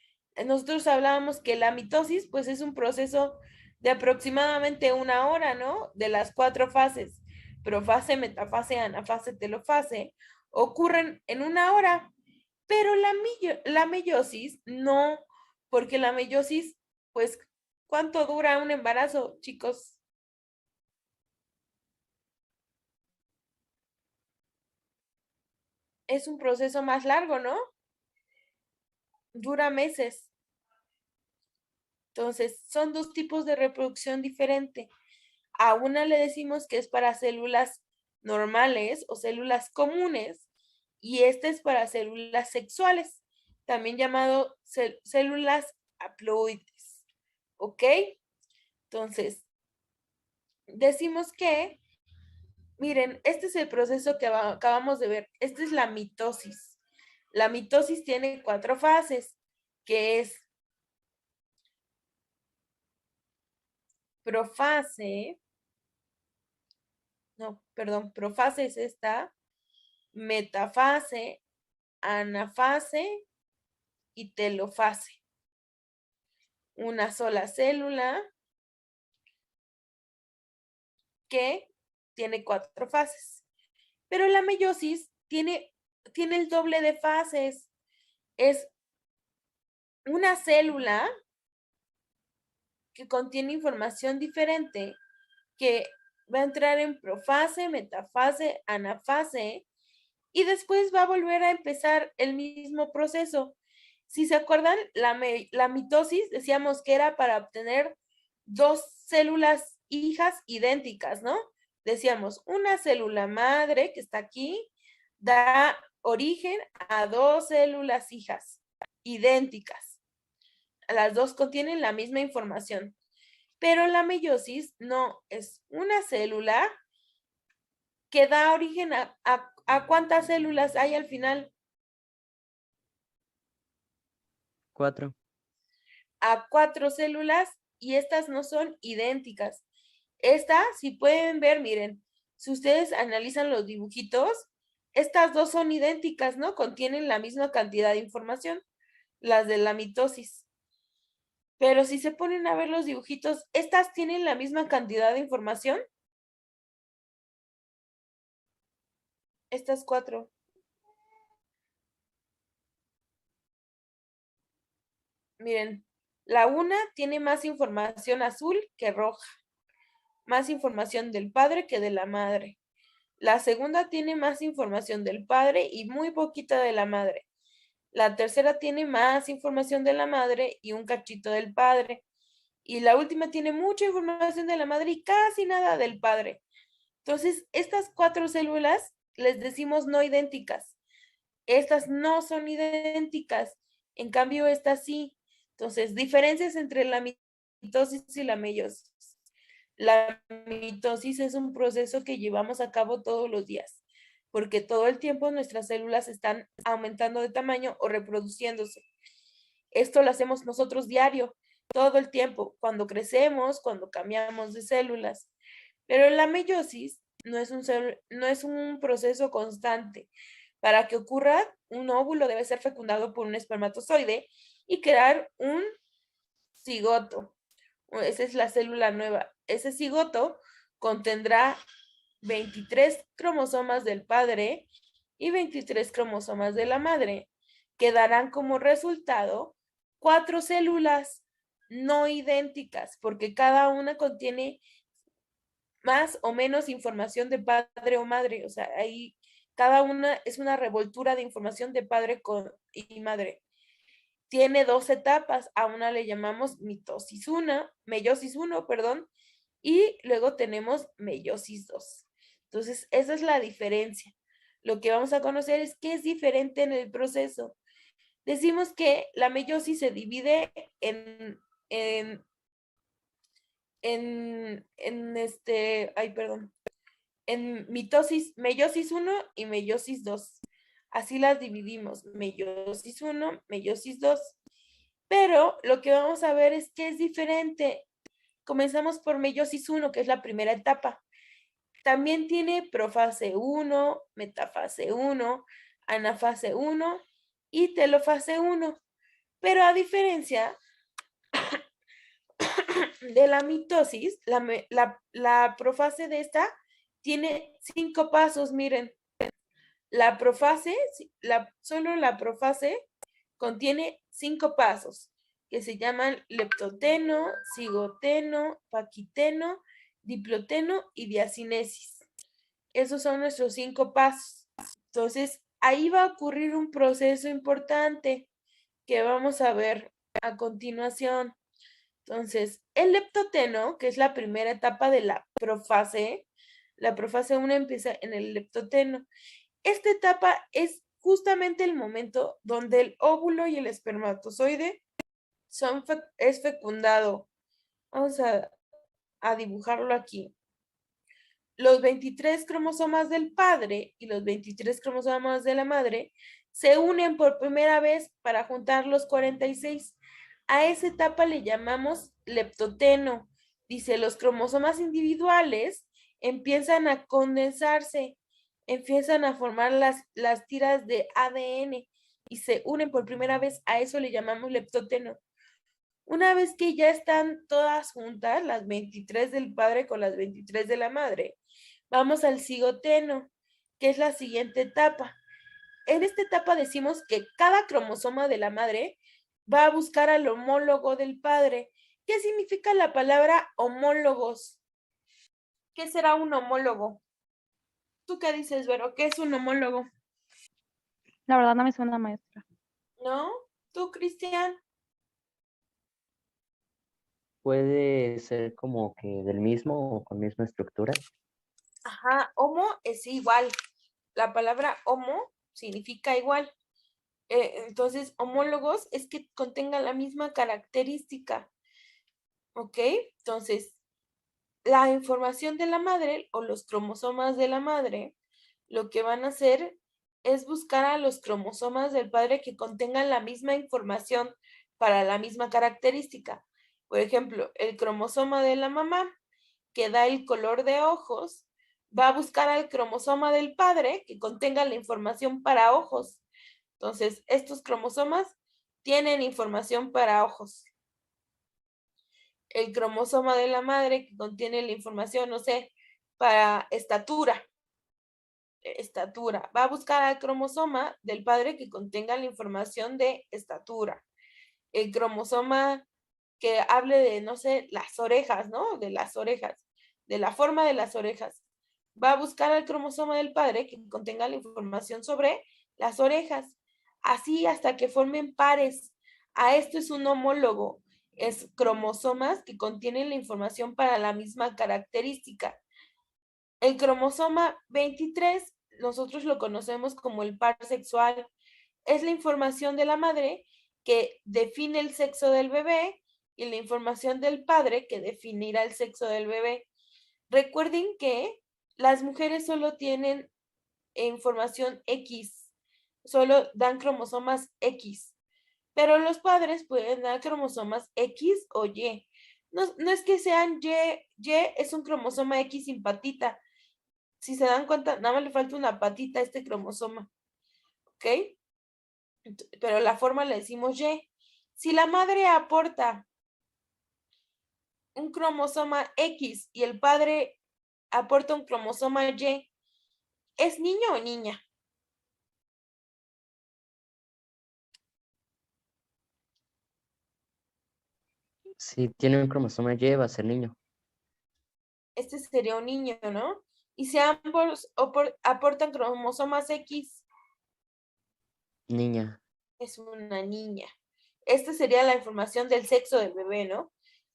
Nosotros hablábamos que la mitosis pues es un proceso de aproximadamente 1 hora, ¿no? De las 4 fases, profase, metafase, anafase, telofase, ocurren en 1 hora, pero la meiosis no, porque la meiosis, pues, ¿cuánto dura un embarazo, chicos? Es un proceso más largo, ¿no? Dura meses. Entonces, son dos tipos de reproducción diferente. A una le decimos que es para células normales o células comunes y esta es para células sexuales, también llamado células haploides. ¿Ok? Entonces, decimos que, miren, este es el proceso que acabamos de ver. Esta es la mitosis. La mitosis tiene 4 fases, que es profase, no, perdón, profase es esta, metafase, anafase y telofase. Una sola célula que tiene 4 fases. Pero la meiosis tiene el doble de fases. Es una célula que contiene información diferente que va a entrar en profase, metafase, anafase y después va a volver a empezar el mismo proceso. Si se acuerdan, la mitosis decíamos que era para obtener 2 células hijas idénticas, ¿no? Decíamos, una célula madre que está aquí da origen a 2 células hijas idénticas. Las 2 contienen la misma información. Pero la meiosis no, es una célula que da origen a ¿cuántas células hay al final? 4. A 4 células y estas no son idénticas. Esta, si pueden ver, miren, si ustedes analizan los dibujitos, estas dos son idénticas, ¿no? Contienen la misma cantidad de información, las de la mitosis. Pero si se ponen a ver los dibujitos, ¿estas tienen la misma cantidad de información? Estas 4. Miren, la una tiene más información azul que roja, más información del padre que de la madre. La segunda tiene más información del padre y muy poquita de la madre. La tercera tiene más información de la madre y un cachito del padre. Y la última tiene mucha información de la madre y casi nada del padre. Entonces, estas 4 células les decimos no idénticas. Estas no son idénticas. En cambio, estas sí. Entonces, diferencias entre la mitosis y la meiosis. La mitosis es un proceso que llevamos a cabo todos los días, porque todo el tiempo nuestras células están aumentando de tamaño o reproduciéndose. Esto lo hacemos nosotros diario, todo el tiempo, cuando crecemos, cuando cambiamos de células. Pero la meiosis no es un proceso constante. Para que ocurra, un óvulo debe ser fecundado por un espermatozoide y crear un cigoto. Esa es la célula nueva. Ese cigoto contendrá 23 cromosomas del padre y 23 cromosomas de la madre, que darán como resultado 4 células no idénticas, porque cada una contiene más o menos información de padre o madre. O sea, ahí cada una es una revoltura de información de padre y madre. Tiene 2 etapas, a una le llamamos meiosis 1, perdón, y luego tenemos meiosis 2. Entonces, esa es la diferencia. Lo que vamos a conocer es qué es diferente en el proceso. Decimos que la meiosis se divide en meiosis 1 y meiosis 2. Así las dividimos, meiosis 1, meiosis 2. Pero lo que vamos a ver es que es diferente. Comenzamos por meiosis 1, que es la primera etapa. También tiene profase 1, metafase 1, anafase 1 y telofase 1. Pero a diferencia de la mitosis, la profase de esta tiene 5 pasos, miren. La profase, solo la profase contiene 5 pasos que se llaman leptoteno, cigoteno, paquiteno, diploteno y diacinesis. Esos son nuestros 5 pasos. Entonces, ahí va a ocurrir un proceso importante que vamos a ver a continuación. Entonces, el leptoteno, que es la primera etapa de la profase 1 empieza en el leptoteno. Esta etapa es justamente el momento donde el óvulo y el espermatozoide es fecundado. Vamos a dibujarlo aquí. Los 23 cromosomas del padre y los 23 cromosomas de la madre se unen por primera vez para juntar los 46. A esa etapa le llamamos leptoteno. Dice, los cromosomas individuales empiezan a condensarse, empiezan a formar las tiras de ADN y se unen por primera vez. A eso le llamamos leptoteno. Una vez que ya están todas juntas, las 23 del padre con las 23 de la madre, vamos al cigoteno, que es la siguiente etapa. En esta etapa decimos que cada cromosoma de la madre va a buscar al homólogo del padre. ¿Qué significa la palabra homólogos? ¿Qué será un homólogo? ¿Tú qué dices, Vero? ¿Qué es un homólogo? La verdad no me suena, maestra. ¿No? ¿Tú, Cristian? Puede ser como que del mismo o con misma estructura. Ajá, homo es igual. La palabra homo significa igual. Entonces, homólogos es que contengan la misma característica. ¿Ok? Entonces, la información de la madre o los cromosomas de la madre, lo que van a hacer es buscar a los cromosomas del padre que contengan la misma información para la misma característica. Por ejemplo, el cromosoma de la mamá, que da el color de ojos, va a buscar al cromosoma del padre que contenga la información para ojos. Entonces, estos cromosomas tienen información para ojos. El cromosoma de la madre que contiene la información, no sé, para estatura. Va a buscar al cromosoma del padre que contenga la información de estatura. El cromosoma que hable de, no sé, las orejas, ¿no? De las orejas, de la forma de las orejas. Va a buscar al cromosoma del padre que contenga la información sobre las orejas. Así hasta que formen pares. A esto es un homólogo. Es cromosomas que contienen la información para la misma característica. El cromosoma 23, nosotros lo conocemos como el par sexual. Es la información de la madre que define el sexo del bebé y la información del padre que definirá el sexo del bebé. Recuerden que las mujeres solo tienen información X, solo dan cromosomas X, pero los padres pueden dar cromosomas X o Y. No es que sean Y es un cromosoma X sin patita. Si se dan cuenta, nada más le falta una patita a este cromosoma, ¿ok? Pero la forma le decimos Y. Si la madre aporta un cromosoma X y el padre aporta un cromosoma Y, ¿es niño o niña? Si tiene un cromosoma Y, va a ser niño. Este sería un niño, ¿no? Y si ambos aportan cromosomas X, Niña. es una niña. Esta sería la información del sexo del bebé, ¿no?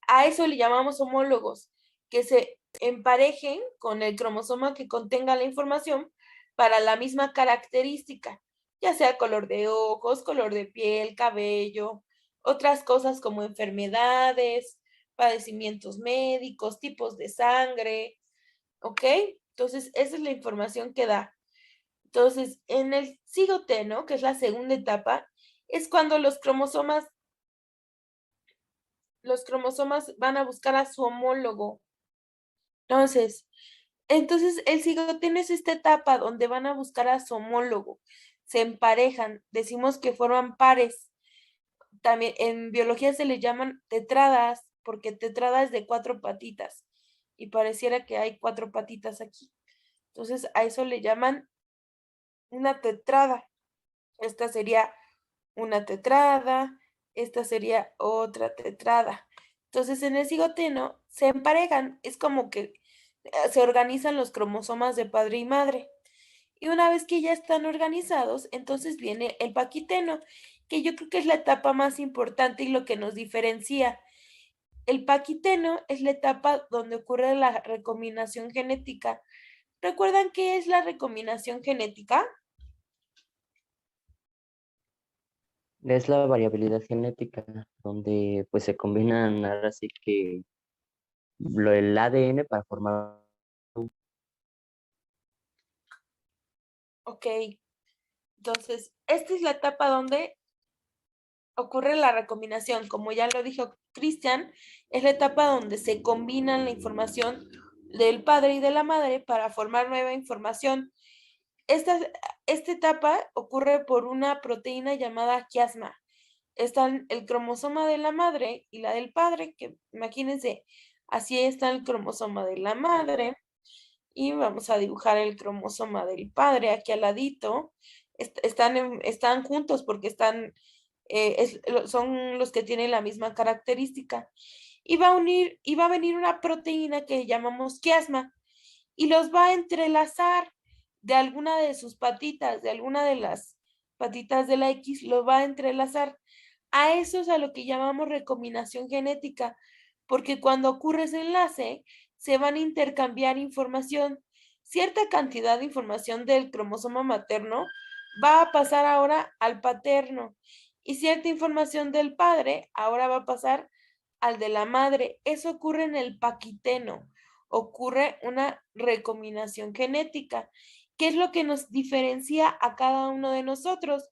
A eso le llamamos homólogos, que se emparejen con el cromosoma que contenga la información para la misma característica, ya sea color de ojos, color de piel, cabello, otras cosas como enfermedades, padecimientos médicos, tipos de sangre, ¿ok? Entonces, esa es la información que da. Entonces, en el cigoteno, que es la segunda etapa, es cuando los cromosomas van a buscar a su homólogo. Entonces el cigoteno es esta etapa donde van a buscar a su homólogo. Se emparejan, decimos que forman pares. También en biología se les llaman tetradas, porque tetrada es de 4 patitas. Y pareciera que hay 4 patitas aquí. Entonces a eso le llaman una tetrada. Esta sería una tetrada, esta sería otra tetrada. Entonces, en el cigoteno se emparejan, es como que se organizan los cromosomas de padre y madre. Y una vez que ya están organizados, entonces viene el paquiteno, que yo creo que es la etapa más importante y lo que nos diferencia. El paquiteno es la etapa donde ocurre la recombinación genética. ¿Recuerdan qué es la recombinación genética? Es la variabilidad genética, donde pues se combinan ahora sí que el ADN para formar Ok, entonces, esta es la etapa donde ocurre la recombinación. Como ya lo dijo Cristian, es la etapa donde se combinan la información del padre y de la madre para formar nueva información. Esta, esta etapa ocurre por una proteína llamada quiasma. Están el cromosoma de la madre y la del padre, que imagínense, así está el cromosoma de la madre. Y vamos a dibujar el cromosoma del padre aquí al ladito. Están juntos porque son los que tienen la misma característica. Y va a venir una proteína que llamamos quiasma y los va a entrelazar de alguna de sus patitas, de alguna de las patitas de la X, lo va a entrelazar. A eso es a lo que llamamos recombinación genética, porque cuando ocurre ese enlace, se van a intercambiar información. Cierta cantidad de información del cromosoma materno va a pasar ahora al paterno y cierta información del padre ahora va a pasar al de la madre. Eso ocurre en el paquiteno. Ocurre una recombinación genética. ¿Qué es lo que nos diferencia a cada uno de nosotros?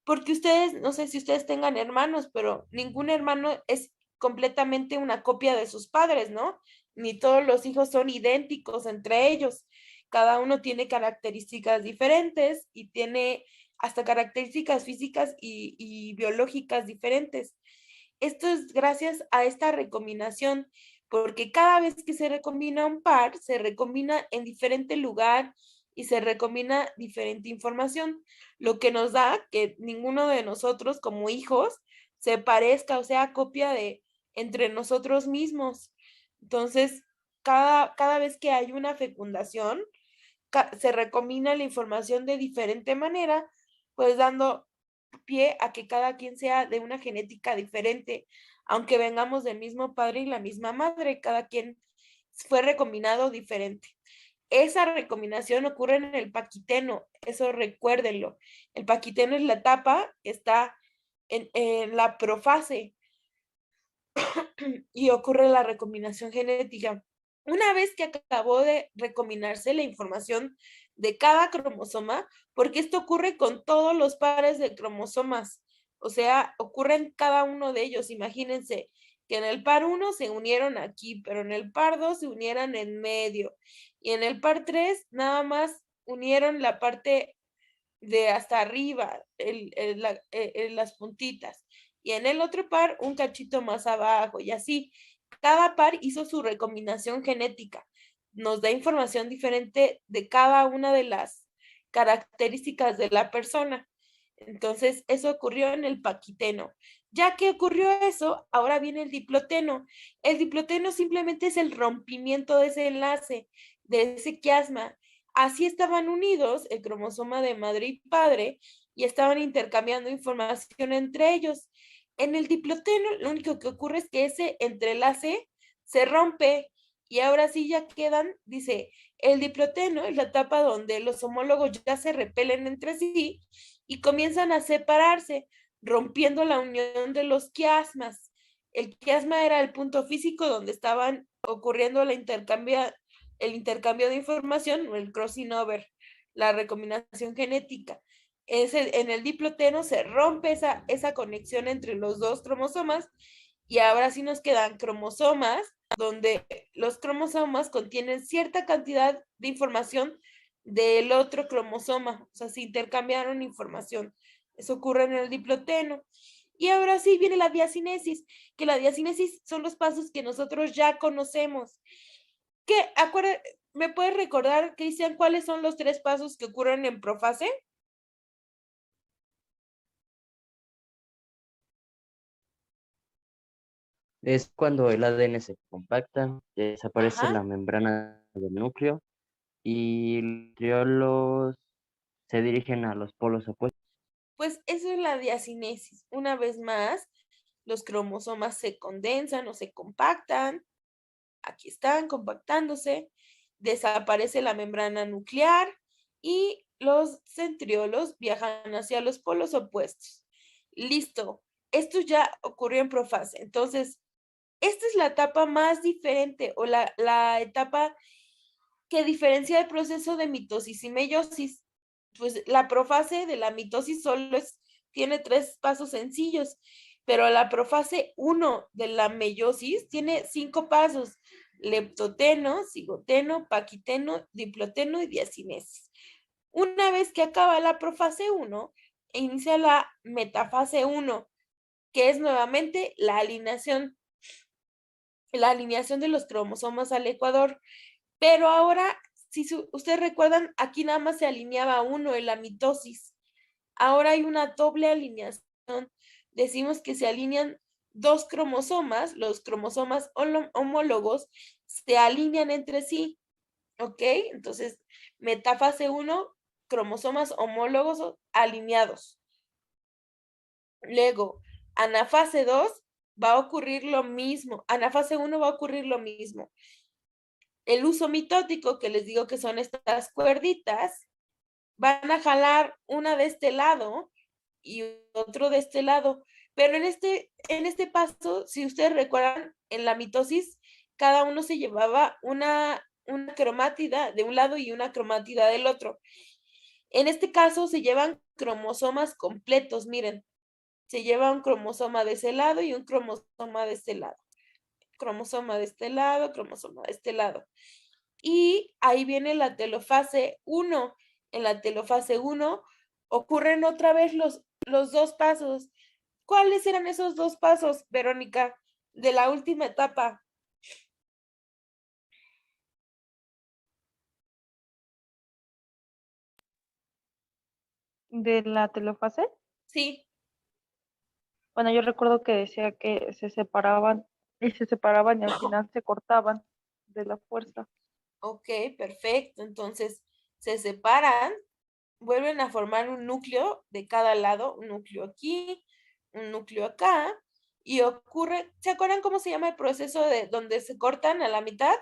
Porque ustedes, no sé si ustedes tengan hermanos, pero ningún hermano es completamente una copia de sus padres, ¿no? Ni todos los hijos son idénticos entre ellos. Cada uno tiene características diferentes y tiene hasta características físicas y biológicas diferentes. Esto es gracias a esta recombinación, porque cada vez que se recombina un par, se recombina en diferente lugar y se recombina diferente información, lo que nos da que ninguno de nosotros como hijos se parezca o sea copia de entre nosotros mismos. Entonces, cada vez que hay una fecundación, se recombina la información de diferente manera, pues dando pie a que cada quien sea de una genética diferente, aunque vengamos del mismo padre y la misma madre, cada quien fue recombinado diferente. Esa recombinación ocurre en el paquiteno, eso recuérdenlo. El paquiteno es la etapa que está en la profase. y ocurre la recombinación genética. Una vez que acabó de recombinarse la información de cada cromosoma, porque esto ocurre con todos los pares de cromosomas, o sea, ocurre en cada uno de ellos. Imagínense que en el par 1 se unieron aquí, pero en el par 2 se unieran en medio, y en el par 3 nada más unieron la parte de hasta arriba, las puntitas, y en el otro par un cachito más abajo, y así. Cada par hizo su recombinación genética. Nos da información diferente de cada una de las características de la persona. Entonces, eso ocurrió en el paquiteno. Ya que ocurrió eso, ahora viene el diploteno. El diploteno simplemente es el rompimiento de ese enlace, de ese quiasma. Así estaban unidos el cromosoma de madre y padre y estaban intercambiando información entre ellos. En el diploteno, lo único que ocurre es que ese entrelace se rompe y ahora sí ya quedan, dice, el diploteno es la etapa donde los homólogos ya se repelen entre sí y comienzan a separarse, rompiendo la unión de los quiasmas. El quiasma era el punto físico donde estaban ocurriendo el intercambio de información, o el crossing over, la recombinación genética. En el diploteno se rompe esa conexión entre los dos cromosomas y ahora sí nos quedan cromosomas, donde los cromosomas contienen cierta cantidad de información del otro cromosoma, o sea, se intercambiaron información. Eso ocurre en el diploteno. Y ahora sí viene la diacinesis, que la diacinesis son los pasos que nosotros ya conocemos. ¿Me puedes recordar, Cristian, cuáles son los 3 pasos que ocurren en profase? Es cuando el ADN se compacta, desaparece Ajá. la membrana del núcleo y los triolos se dirigen a los polos opuestos. Pues eso es la diacinesis. Una vez más, los cromosomas se condensan o se compactan. Aquí están compactándose. Desaparece la membrana nuclear y los centriolos viajan hacia los polos opuestos. Listo. Esto ya ocurrió en profase. Entonces, esta es la etapa más diferente o la etapa que diferencia el proceso de mitosis y meiosis. Pues la profase de la mitosis solo tiene 3 pasos sencillos, pero la profase 1 de la meiosis tiene 5 pasos: leptoteno, cigoteno, paquiteno, diploteno y diacinesis. Una vez que acaba la profase 1, inicia la metafase 1, que es nuevamente la alineación de los cromosomas al ecuador. Pero ahora, si ustedes recuerdan, aquí nada más se alineaba uno en la mitosis. Ahora hay una doble alineación. Decimos que se alinean 2 cromosomas, los cromosomas homólogos se alinean entre sí, ¿ok? Entonces, metafase 1, cromosomas homólogos alineados. Luego, anafase 2 va a ocurrir lo mismo. Anafase 1 va a ocurrir lo mismo. El uso mitótico, que les digo que son estas cuerditas, van a jalar una de este lado y otro de este lado. Pero en este paso, si ustedes recuerdan, en la mitosis, cada uno se llevaba una cromátida de un lado y una cromátida del otro. En este caso se llevan cromosomas completos, miren. Se lleva un cromosoma de ese lado y un cromosoma de este lado. Cromosoma de este lado, cromosoma de este lado. Y ahí viene la telofase 1. En la telofase 1 ocurren otra vez los 2 pasos. ¿Cuáles eran esos 2 pasos, Verónica, de la última etapa? ¿De la telofase? Sí, Bueno, yo recuerdo que decía que se separaban y al final se cortaban de la fuerza. ok, perfecto. Entonces, se separan, vuelven a formar un núcleo de cada lado, un núcleo aquí, un núcleo acá, y ocurre, ¿se acuerdan cómo se llama el proceso de donde se cortan a la mitad?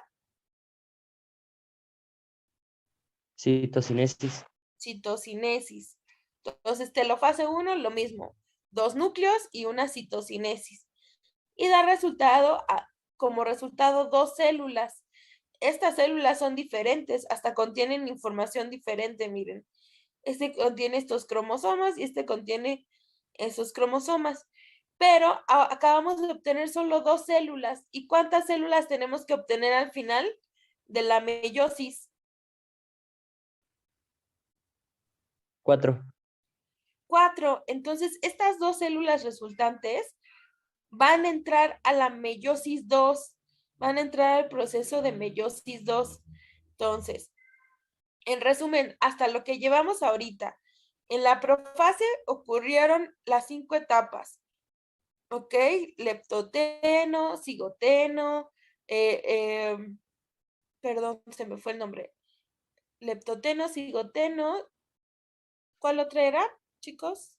Citocinesis. Citocinesis. Entonces, telofase 1, lo mismo, 2 núcleos y una citocinesis. y da como resultado dos células. Estas células son diferentes, hasta contienen información diferente, miren. Este contiene estos cromosomas y este contiene esos cromosomas. Pero acabamos de obtener solo dos células. ¿Y cuántas células tenemos que obtener al final de la meiosis? 4. 4. Entonces, estas dos células resultantes van a entrar a la meiosis 2. Van a entrar al proceso de meiosis 2. Entonces, en resumen, hasta lo que llevamos ahorita, en la profase ocurrieron las 5 etapas. ¿Ok? Leptoteno, cigoteno, perdón, se me fue el nombre. Leptoteno, cigoteno. ¿Cuál otra era, chicos?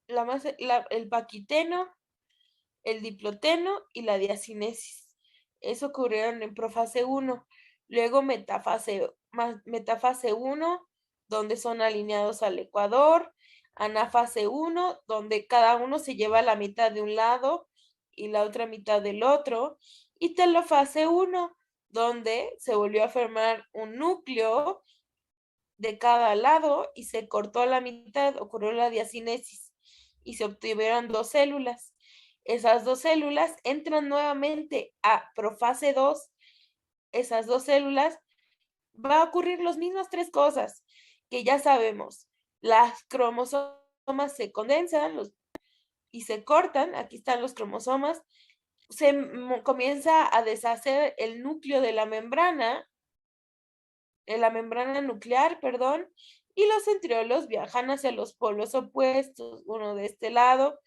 El paquiteno, el diploteno y la diacinesis. Eso ocurrieron en profase 1. Luego metafase 1, donde son alineados al ecuador. Anafase 1, donde cada uno se lleva la mitad de un lado y la otra mitad del otro. Y telofase 1, donde se volvió a formar un núcleo de cada lado y se cortó a la mitad, ocurrió la diacinesis y se obtuvieron dos células. Esas dos células entran nuevamente a profase 2. Esas dos células va a ocurrir las mismas tres cosas que ya sabemos. Las cromosomas se condensan y se cortan. Aquí están los cromosomas. Se comienza a deshacer el núcleo de la membrana nuclear, perdón, y los centriolos viajan hacia los polos opuestos, uno de este lado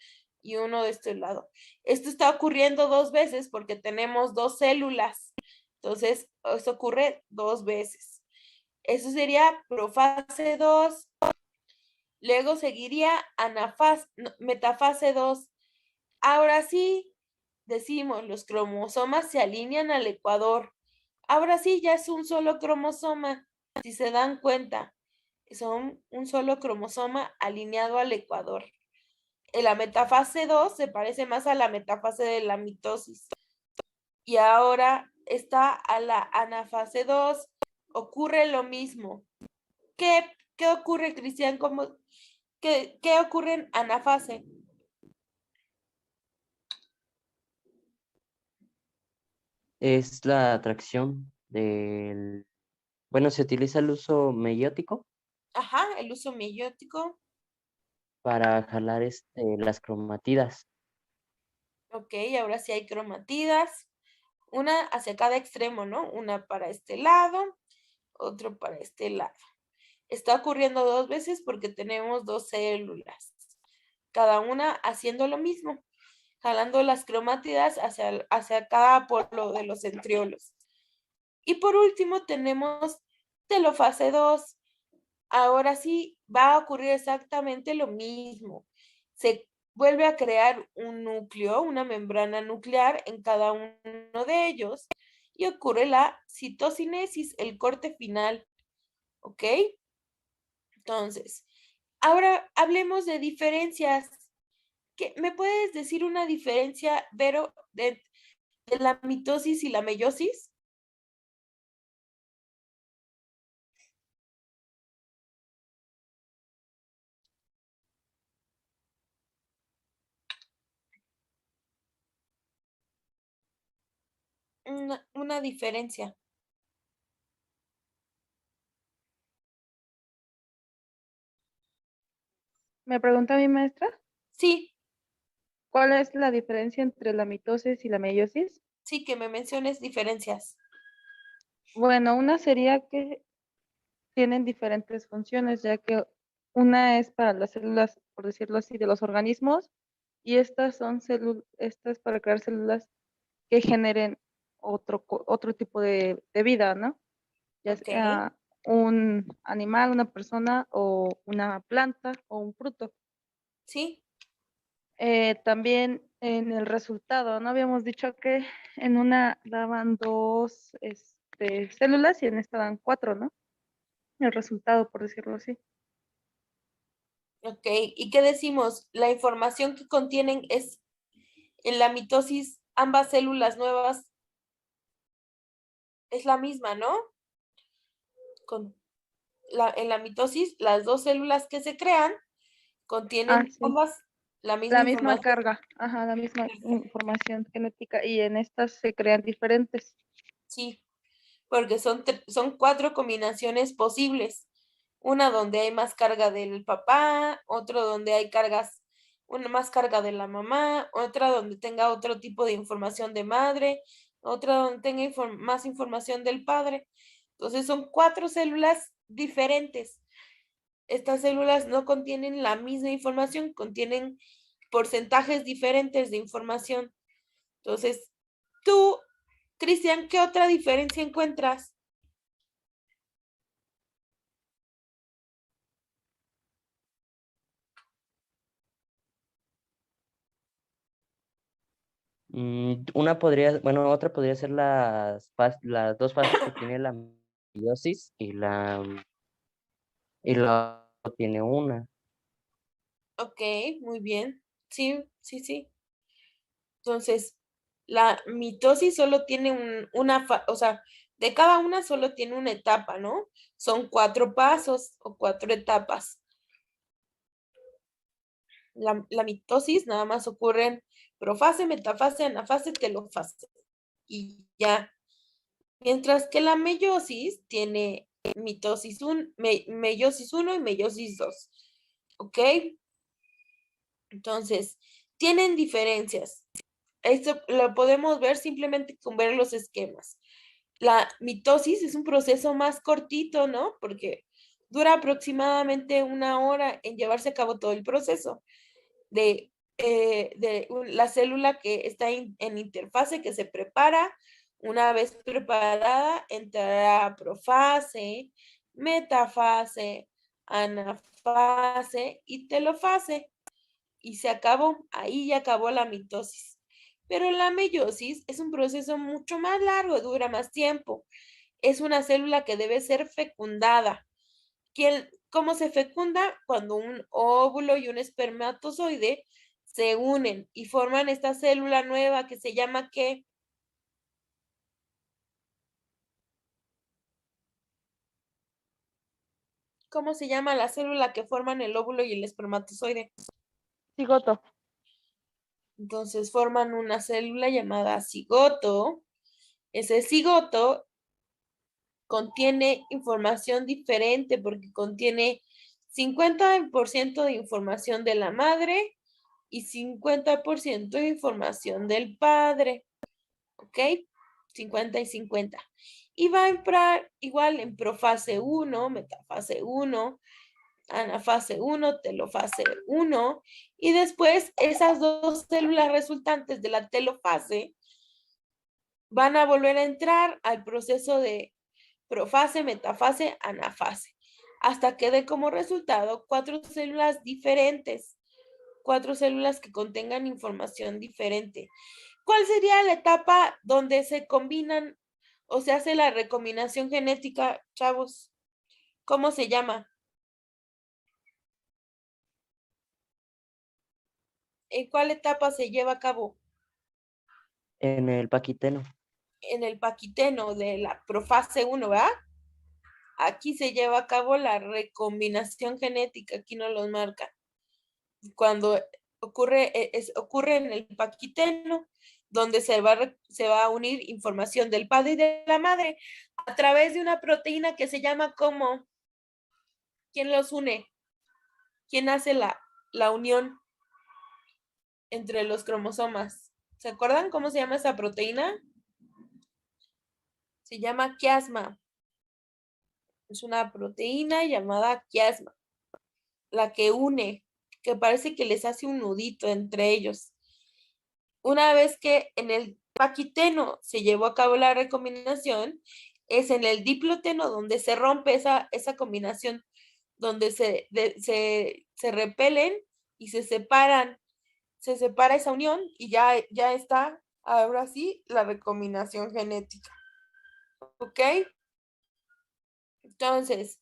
y uno de este lado. Esto está ocurriendo dos veces porque tenemos dos células. Entonces, esto ocurre dos veces. Eso sería profase 2. Luego seguiría metafase 2. Ahora sí, decimos, los cromosomas se alinean al ecuador. Ahora sí, ya es un solo cromosoma. Si se dan cuenta, son un solo cromosoma alineado al ecuador. En la metafase 2 se parece más a la metafase de la mitosis. Y ahora está a la anafase 2. Ocurre lo mismo. ¿Qué ocurre, Cristian? ¿Qué ocurre en anafase? Es la atracción del... Bueno, se utiliza el uso meiótico Ajá, el uso meiótico. para jalar las cromatidas. Ok, ahora sí hay cromatidas. Una hacia cada extremo, ¿no? Una para este lado, otro para este lado. Está ocurriendo dos veces porque tenemos dos células, cada una haciendo lo mismo, jalando las cromátidas hacia cada polo de los centriolos. Y por último tenemos telofase 2. Ahora sí va a ocurrir exactamente lo mismo. Se vuelve a crear un núcleo, una membrana nuclear en cada uno de ellos y ocurre la citocinesis, el corte final. ¿Ok? Entonces, ahora hablemos de diferencias. ¿Me puedes decir una diferencia, Vero, de la mitosis y la meiosis? Una diferencia. Me pregunta mi maestra, Sí, ¿cuál es la diferencia entre la mitosis y la meiosis? sí, que me menciones diferencias. Bueno, una sería que tienen diferentes funciones, ya que una es para las células, por decirlo así, de los organismos, y estas son estas para crear células que generen otro tipo de vida, ¿no? Ya Ok, sea un animal, una persona o una planta o un fruto. sí, También en el resultado, ¿no? Habíamos dicho que en una daban dos células y en esta dan cuatro, ¿no? El resultado, por decirlo así. ok. ¿Y qué decimos? La información que contienen es En la mitosis, ambas células nuevas es la misma, ¿no? En la mitosis, las dos células que se crean contienen Sí. ambas la misma La misma información. carga, ajá, la misma información genética y en estas se crean diferentes. Sí, porque son 4 combinaciones posibles. Una donde hay más carga del papá, otro donde hay una más carga de la mamá, otra donde tenga otro tipo de información de madre, otra donde tenga más información del padre. Entonces son 4 células diferentes. Estas células no contienen la misma información, contienen porcentajes diferentes de información. Entonces, tú, Cristian, ¿qué otra diferencia encuentras? Otra podría ser las dos fases que tiene la meiosis y la otra tiene una. Ok, muy bien. Sí, sí, sí. Entonces, la mitosis solo tiene o sea, de cada una solo tiene una etapa, ¿no? Son 4 pasos o 4 etapas. La mitosis nada más ocurre en profase, metafase, anafase, telofase. Y ya. Mientras que la meiosis tiene meiosis 1 y meiosis 2. ¿Ok? Entonces, tienen diferencias. Esto lo podemos ver simplemente con ver los esquemas. La mitosis es un proceso más cortito, ¿no? Porque dura aproximadamente 1 hora en llevarse a cabo todo el proceso de la célula que está en interfase, que se prepara. Una vez preparada, entrará a profase, metafase, anafase y telofase. Y se acabó, ahí ya acabó la mitosis. Pero la meiosis es un proceso mucho más largo, dura más tiempo. Es una célula que debe ser fecundada. ¿Cómo se fecunda? Cuando un óvulo y un espermatozoide se unen y forman esta célula nueva que se llama ¿qué? ¿Cómo se llama la célula que forman el óvulo y el espermatozoide? Cigoto. Entonces forman una célula llamada cigoto. Ese cigoto contiene información diferente porque contiene 50% de información de la madre y 50% de información del padre. ¿Ok? 50 y 50. Y va a entrar igual en profase 1, metafase 1, anafase 1, telofase 1, y después esas dos células resultantes de la telofase van a volver a entrar al proceso de profase, metafase, anafase, hasta que dé como resultado 4 células diferentes, 4 células que contengan información diferente. ¿Cuál sería la etapa donde se combinan o se hace la recombinación genética, chavos? ¿Cómo se llama? ¿En cuál etapa se lleva a cabo? En el paquiteno. En el paquiteno de la profase 1, ¿verdad? Aquí se lleva a cabo la recombinación genética, aquí no los marca. Cuando ocurre en el paquiteno, donde se va a unir información del padre y de la madre a través de una proteína que se llama como, ¿quién los une? ¿Quién hace la unión entre los cromosomas? ¿Se acuerdan cómo se llama esa proteína? Se llama quiasma. Es una proteína llamada quiasma, la que une, que parece que les hace un nudito entre ellos. Una vez que en el paquiteno se llevó a cabo la recombinación, es en el diploteno donde se rompe esa combinación, donde se repelen y se separan, se separa esa unión y ya está, ahora sí, la recombinación genética. ¿Ok? Entonces,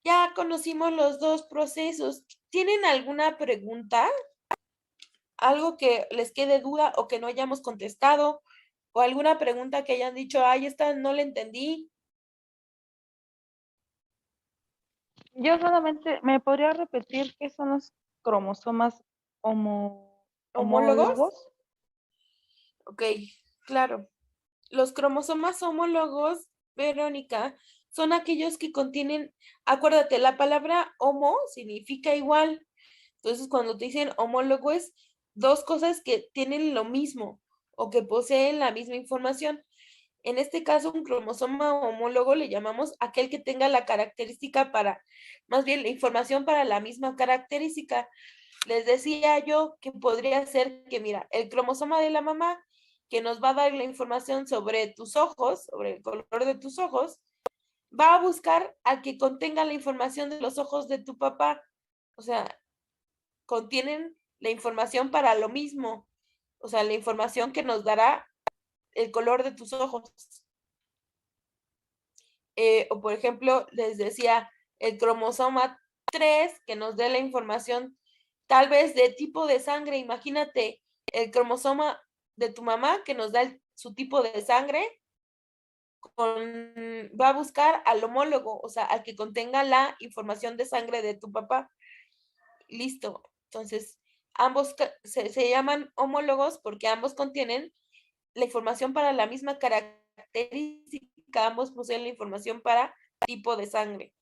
ya conocimos los dos procesos. ¿Tienen alguna pregunta? algo que les quede duda o que no hayamos contestado, o alguna pregunta que hayan dicho, ay, esta no la entendí. Yo solamente, ¿me podría repetir qué son los cromosomas ¿Homólogos? homólogos? Ok, claro. Los cromosomas homólogos, Verónica, son aquellos que contienen, acuérdate, la palabra homo significa igual. Entonces, cuando te dicen homólogo es dos cosas que tienen lo mismo o que poseen la misma información. En este caso, un cromosoma homólogo le llamamos aquel que tenga la característica para, más bien la información para la misma característica. Les decía yo que podría ser que, mira, el cromosoma de la mamá, que nos va a dar la información sobre tus ojos, sobre el color de tus ojos, va a buscar al que contenga la información de los ojos de tu papá. O sea, contienen la información para lo mismo. O sea, la información que nos dará el color de tus ojos. O por ejemplo, les decía el cromosoma 3 que nos dé la información tal vez de tipo de sangre. Imagínate el cromosoma de tu mamá que nos da su tipo de sangre, va a buscar al homólogo, o sea, al que contenga la información de sangre de tu papá. Listo. Entonces, ambos se llaman homólogos porque ambos contienen la información para la misma característica, ambos poseen la información para tipo de sangre.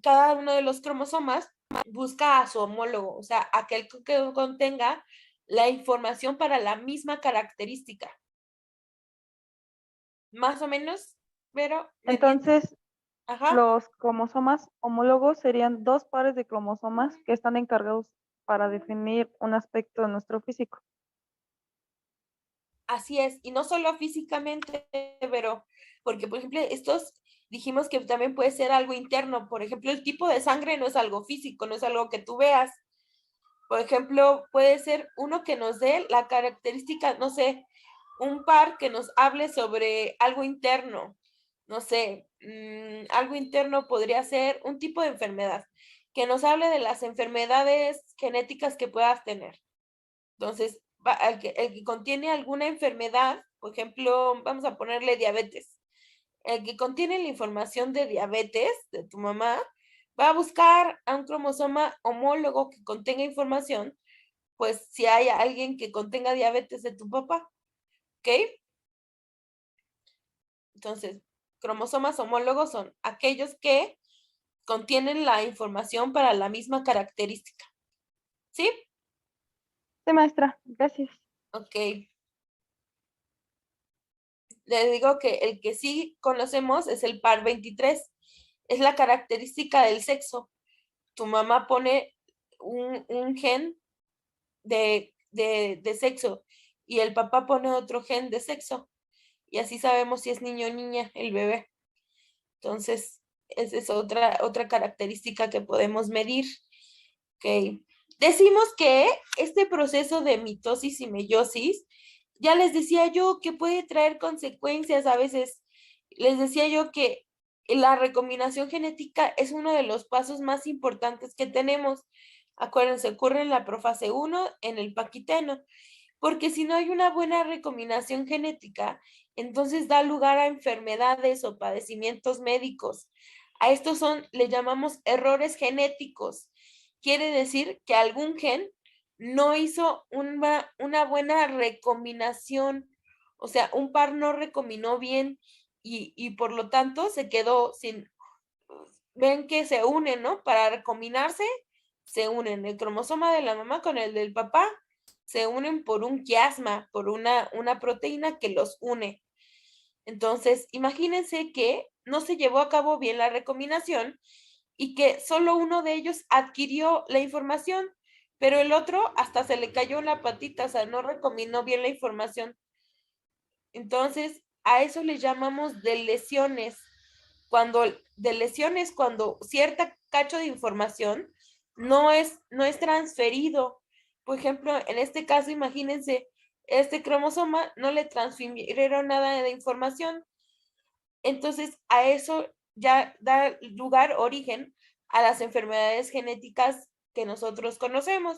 Cada uno de los cromosomas busca a su homólogo, o sea, aquel que contenga la información para la misma característica. Más o menos, pero Entonces, ajá, los cromosomas homólogos serían dos pares de cromosomas que están encargados para definir un aspecto de nuestro físico. así es, y no solo físicamente, pero porque por ejemplo, estos dijimos que también puede ser algo interno, por ejemplo, el tipo de sangre no es algo físico, no es algo que tú veas. Por ejemplo, puede ser uno que nos dé la característica, no sé, un par que nos hable sobre algo interno, no sé, algo interno podría ser un tipo de enfermedad, que nos hable de las enfermedades genéticas que puedas tener. Entonces, el que contiene alguna enfermedad, por ejemplo, vamos a ponerle diabetes. El que contiene la información de diabetes de tu mamá va a buscar a un cromosoma homólogo que contenga información, pues si hay alguien que contenga diabetes de tu papá, ¿ok? Entonces, cromosomas homólogos son aquellos que contienen la información para la misma característica, ¿sí? Sí, maestra, gracias. Ok. Le digo que el que sí conocemos es el par 23, es la característica del sexo. Tu mamá pone un gen de sexo y el papá pone otro gen de sexo y así sabemos si es niño o niña el bebé. Entonces, esa es otra característica que podemos medir. Ok. Decimos que este proceso de mitosis y meiosis, ya les decía yo que puede traer consecuencias a veces. Les decía yo que la recombinación genética es uno de los pasos más importantes que tenemos. Acuérdense, ocurre en la profase 1, en el paquiteno, porque si no hay una buena recombinación genética, entonces da lugar a enfermedades o padecimientos médicos. A estos le llamamos errores genéticos. Quiere decir que algún gen no hizo una buena recombinación, o sea, un par no recombinó bien y por lo tanto se quedó sin, ven que se unen, ¿no? Para recombinarse, se unen el cromosoma de la mamá con el del papá, se unen por un quiasma, por una proteína que los une. Entonces, imagínense que no se llevó a cabo bien la recombinación y que solo uno de ellos adquirió la información, pero el otro hasta se le cayó una patita, o sea, no recombinó bien la información. Entonces, a eso le llamamos de lesiones. Cuando cierta cacho de información no es transferido. Por ejemplo, en este caso, imagínense, este cromosoma no le transfirieron nada de información. Entonces, a eso ya da lugar, origen a las enfermedades genéticas que nosotros conocemos.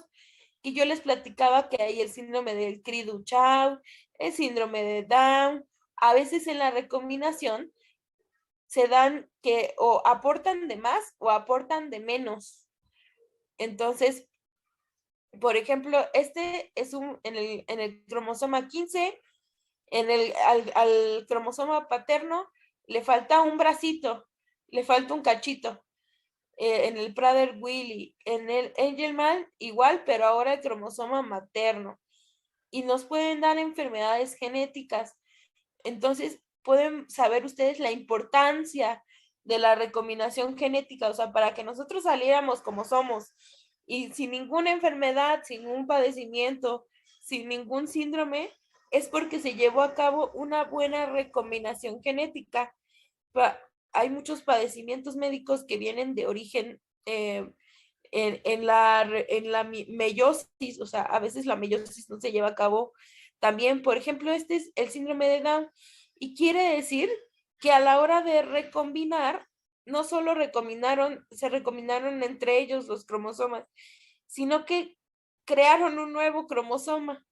que yo les platicaba que hay el síndrome del Cri-du-Chau, el síndrome de Down. A veces en la recombinación se dan que o aportan de más o aportan de menos. Entonces, por ejemplo, este es en el cromosoma 15, al cromosoma paterno le falta un bracito, le falta un cachito. En el Prader-Willi, en el Angelman igual, pero ahora el cromosoma materno. Y nos pueden dar enfermedades genéticas. Entonces, pueden saber ustedes la importancia de la recombinación genética, o sea, para que nosotros saliéramos como somos y sin ninguna enfermedad, sin un padecimiento, sin ningún síndrome, es porque se llevó a cabo una buena recombinación genética. Hay muchos padecimientos médicos que vienen de origen en la meiosis, o sea, a veces la meiosis no se lleva a cabo también. Por ejemplo, este es el síndrome de Down y quiere decir que a la hora de recombinar, no solo se recombinaron entre ellos los cromosomas, sino que crearon un nuevo cromosoma.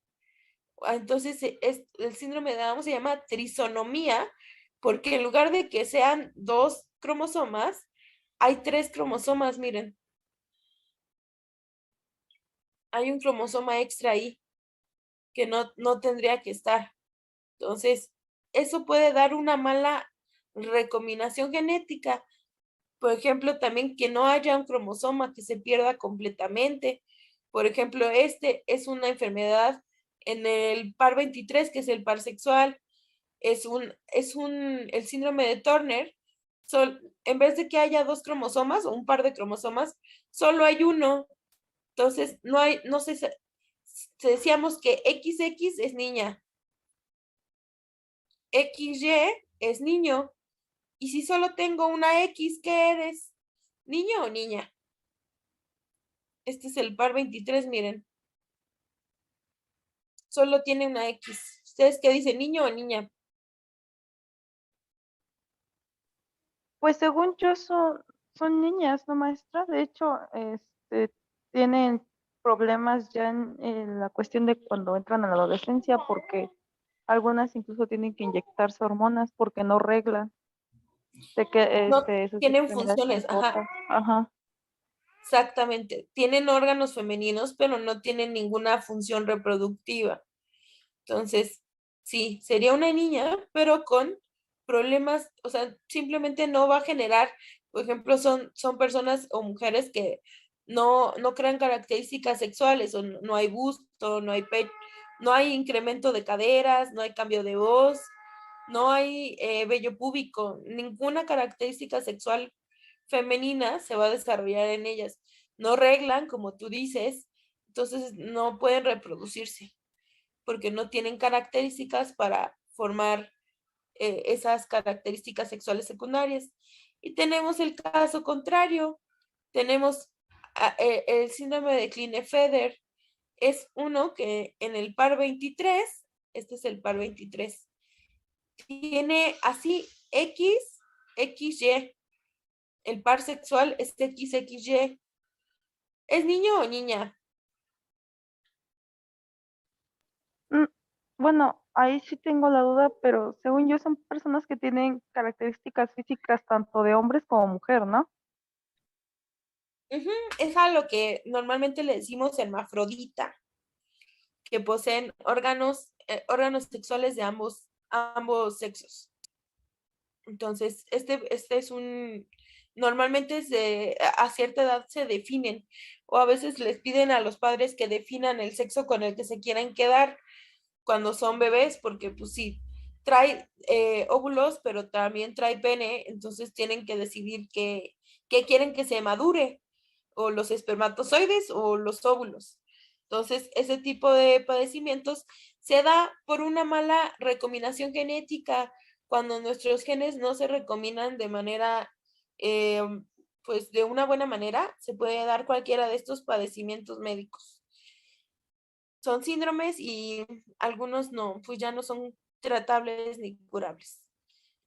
Entonces, el síndrome de Down se llama trisonomía, porque en lugar de que sean 2 cromosomas, hay 3 cromosomas, miren. Hay un cromosoma extra ahí que no tendría que estar. Entonces, eso puede dar una mala recombinación genética. Por ejemplo, también que no haya un cromosoma que se pierda completamente. Por ejemplo, este es una enfermedad en el par 23, que es el par sexual. El síndrome de Turner. En vez de que haya 2 cromosomas o un par de cromosomas, solo hay uno. Entonces, no sé, decíamos que XX es niña, XY es niño. Y si solo tengo una X, ¿qué eres? ¿Niño o niña? Este es el par 23, miren. Solo tiene una X. ¿Ustedes qué dicen, niño o niña? Pues según yo son niñas, ¿no, maestra? De hecho, tienen problemas ya en la cuestión de cuando entran a la adolescencia, porque algunas incluso tienen que inyectarse hormonas porque no reglan, de que No sus tienen extremidades funciones, están ajá, cortas. Ajá. exactamente. Tienen órganos femeninos, pero no tienen ninguna función reproductiva. Entonces, sí, sería una niña, pero con problemas, o sea, simplemente no va a generar, por ejemplo, son personas o mujeres que no crean características sexuales, o no hay busto, no hay incremento de caderas, no hay cambio de voz, no hay vello púbico, ninguna característica sexual femenina se va a desarrollar en ellas. No reglan, como tú dices, entonces no pueden reproducirse porque no tienen características para formar esas características sexuales secundarias. Y tenemos el caso contrario, tenemos el síndrome de Klinefelter, es uno que en el par 23, este es el par 23, tiene así X, XY, el par sexual es XXY. ¿Es niño o niña? Mm, Bueno, ahí sí tengo la duda, pero según yo son personas que tienen características físicas tanto de hombres como mujer, ¿no? Ujú, es a lo que normalmente le decimos hermafrodita, que poseen órganos sexuales de ambos sexos. Entonces, este es normalmente a cierta edad se definen, o a veces les piden a los padres que definan el sexo con el que se quieran quedar cuando son bebés, porque pues sí, trae óvulos, pero también trae pene, entonces tienen que decidir qué quieren que se madure, o los espermatozoides o los óvulos. Entonces, ese tipo de padecimientos se da por una mala recombinación genética, cuando nuestros genes no se recombinan de manera, eh, pues de una buena manera, se puede dar cualquiera de estos padecimientos médicos. Son síndromes y algunos no, pues ya no son tratables ni curables.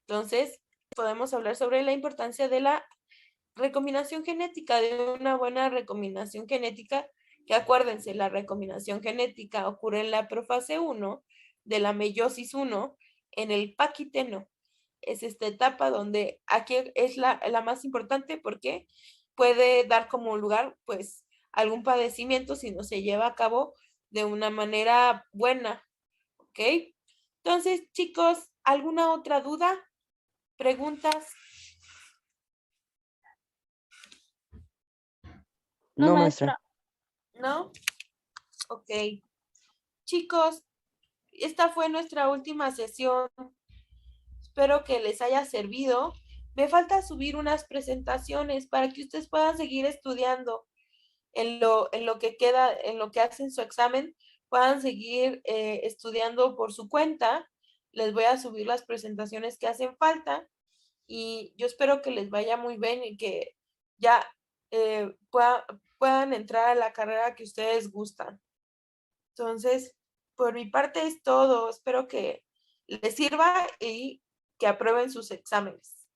Entonces, podemos hablar sobre la importancia de la recombinación genética, de una buena recombinación genética que acuérdense, la recombinación genética ocurre en la profase 1 de la meiosis 1, en el paquiteno. Es esta etapa donde aquí es la más importante porque puede dar como lugar, pues, algún padecimiento si no se lleva a cabo de una manera buena, ¿ok? Entonces, chicos, ¿alguna otra duda? ¿Preguntas? No, maestra. ¿No? Ok. Chicos, esta fue nuestra última sesión. Espero que les haya servido. Me falta subir unas presentaciones para que ustedes puedan seguir estudiando en lo que queda, en lo que hacen su examen, puedan seguir estudiando por su cuenta. Les voy a subir las presentaciones que hacen falta y yo espero que les vaya muy bien y que ya puedan entrar a la carrera que ustedes gustan. Entonces, por mi parte es todo. Espero que les sirva y que aprueben sus exámenes.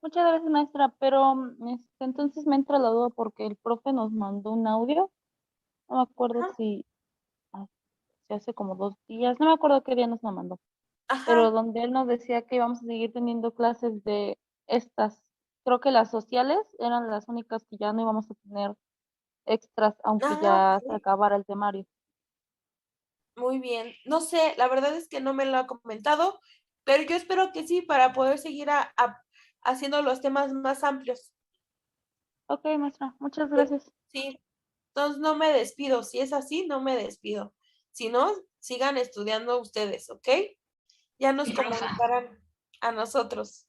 Muchas gracias, maestra, pero entonces me entra la duda porque el profe nos mandó un audio. No me acuerdo Ajá. si hace como 2 días, no me acuerdo qué día nos lo mandó, pero Ajá. donde él nos decía que íbamos a seguir teniendo clases de estas. Creo que las sociales eran las únicas que ya no íbamos a tener extras, aunque ya se Ok. acabara el temario. Muy bien. No sé, la verdad es que no me lo ha comentado, pero yo espero que sí para poder seguir haciendo los temas más amplios. Ok, maestra, muchas gracias. Sí, entonces no me despido. Si es así, no me despido. Si no, sigan estudiando ustedes, ¿ok? Ya nos Sí, profa. comunicarán a nosotros.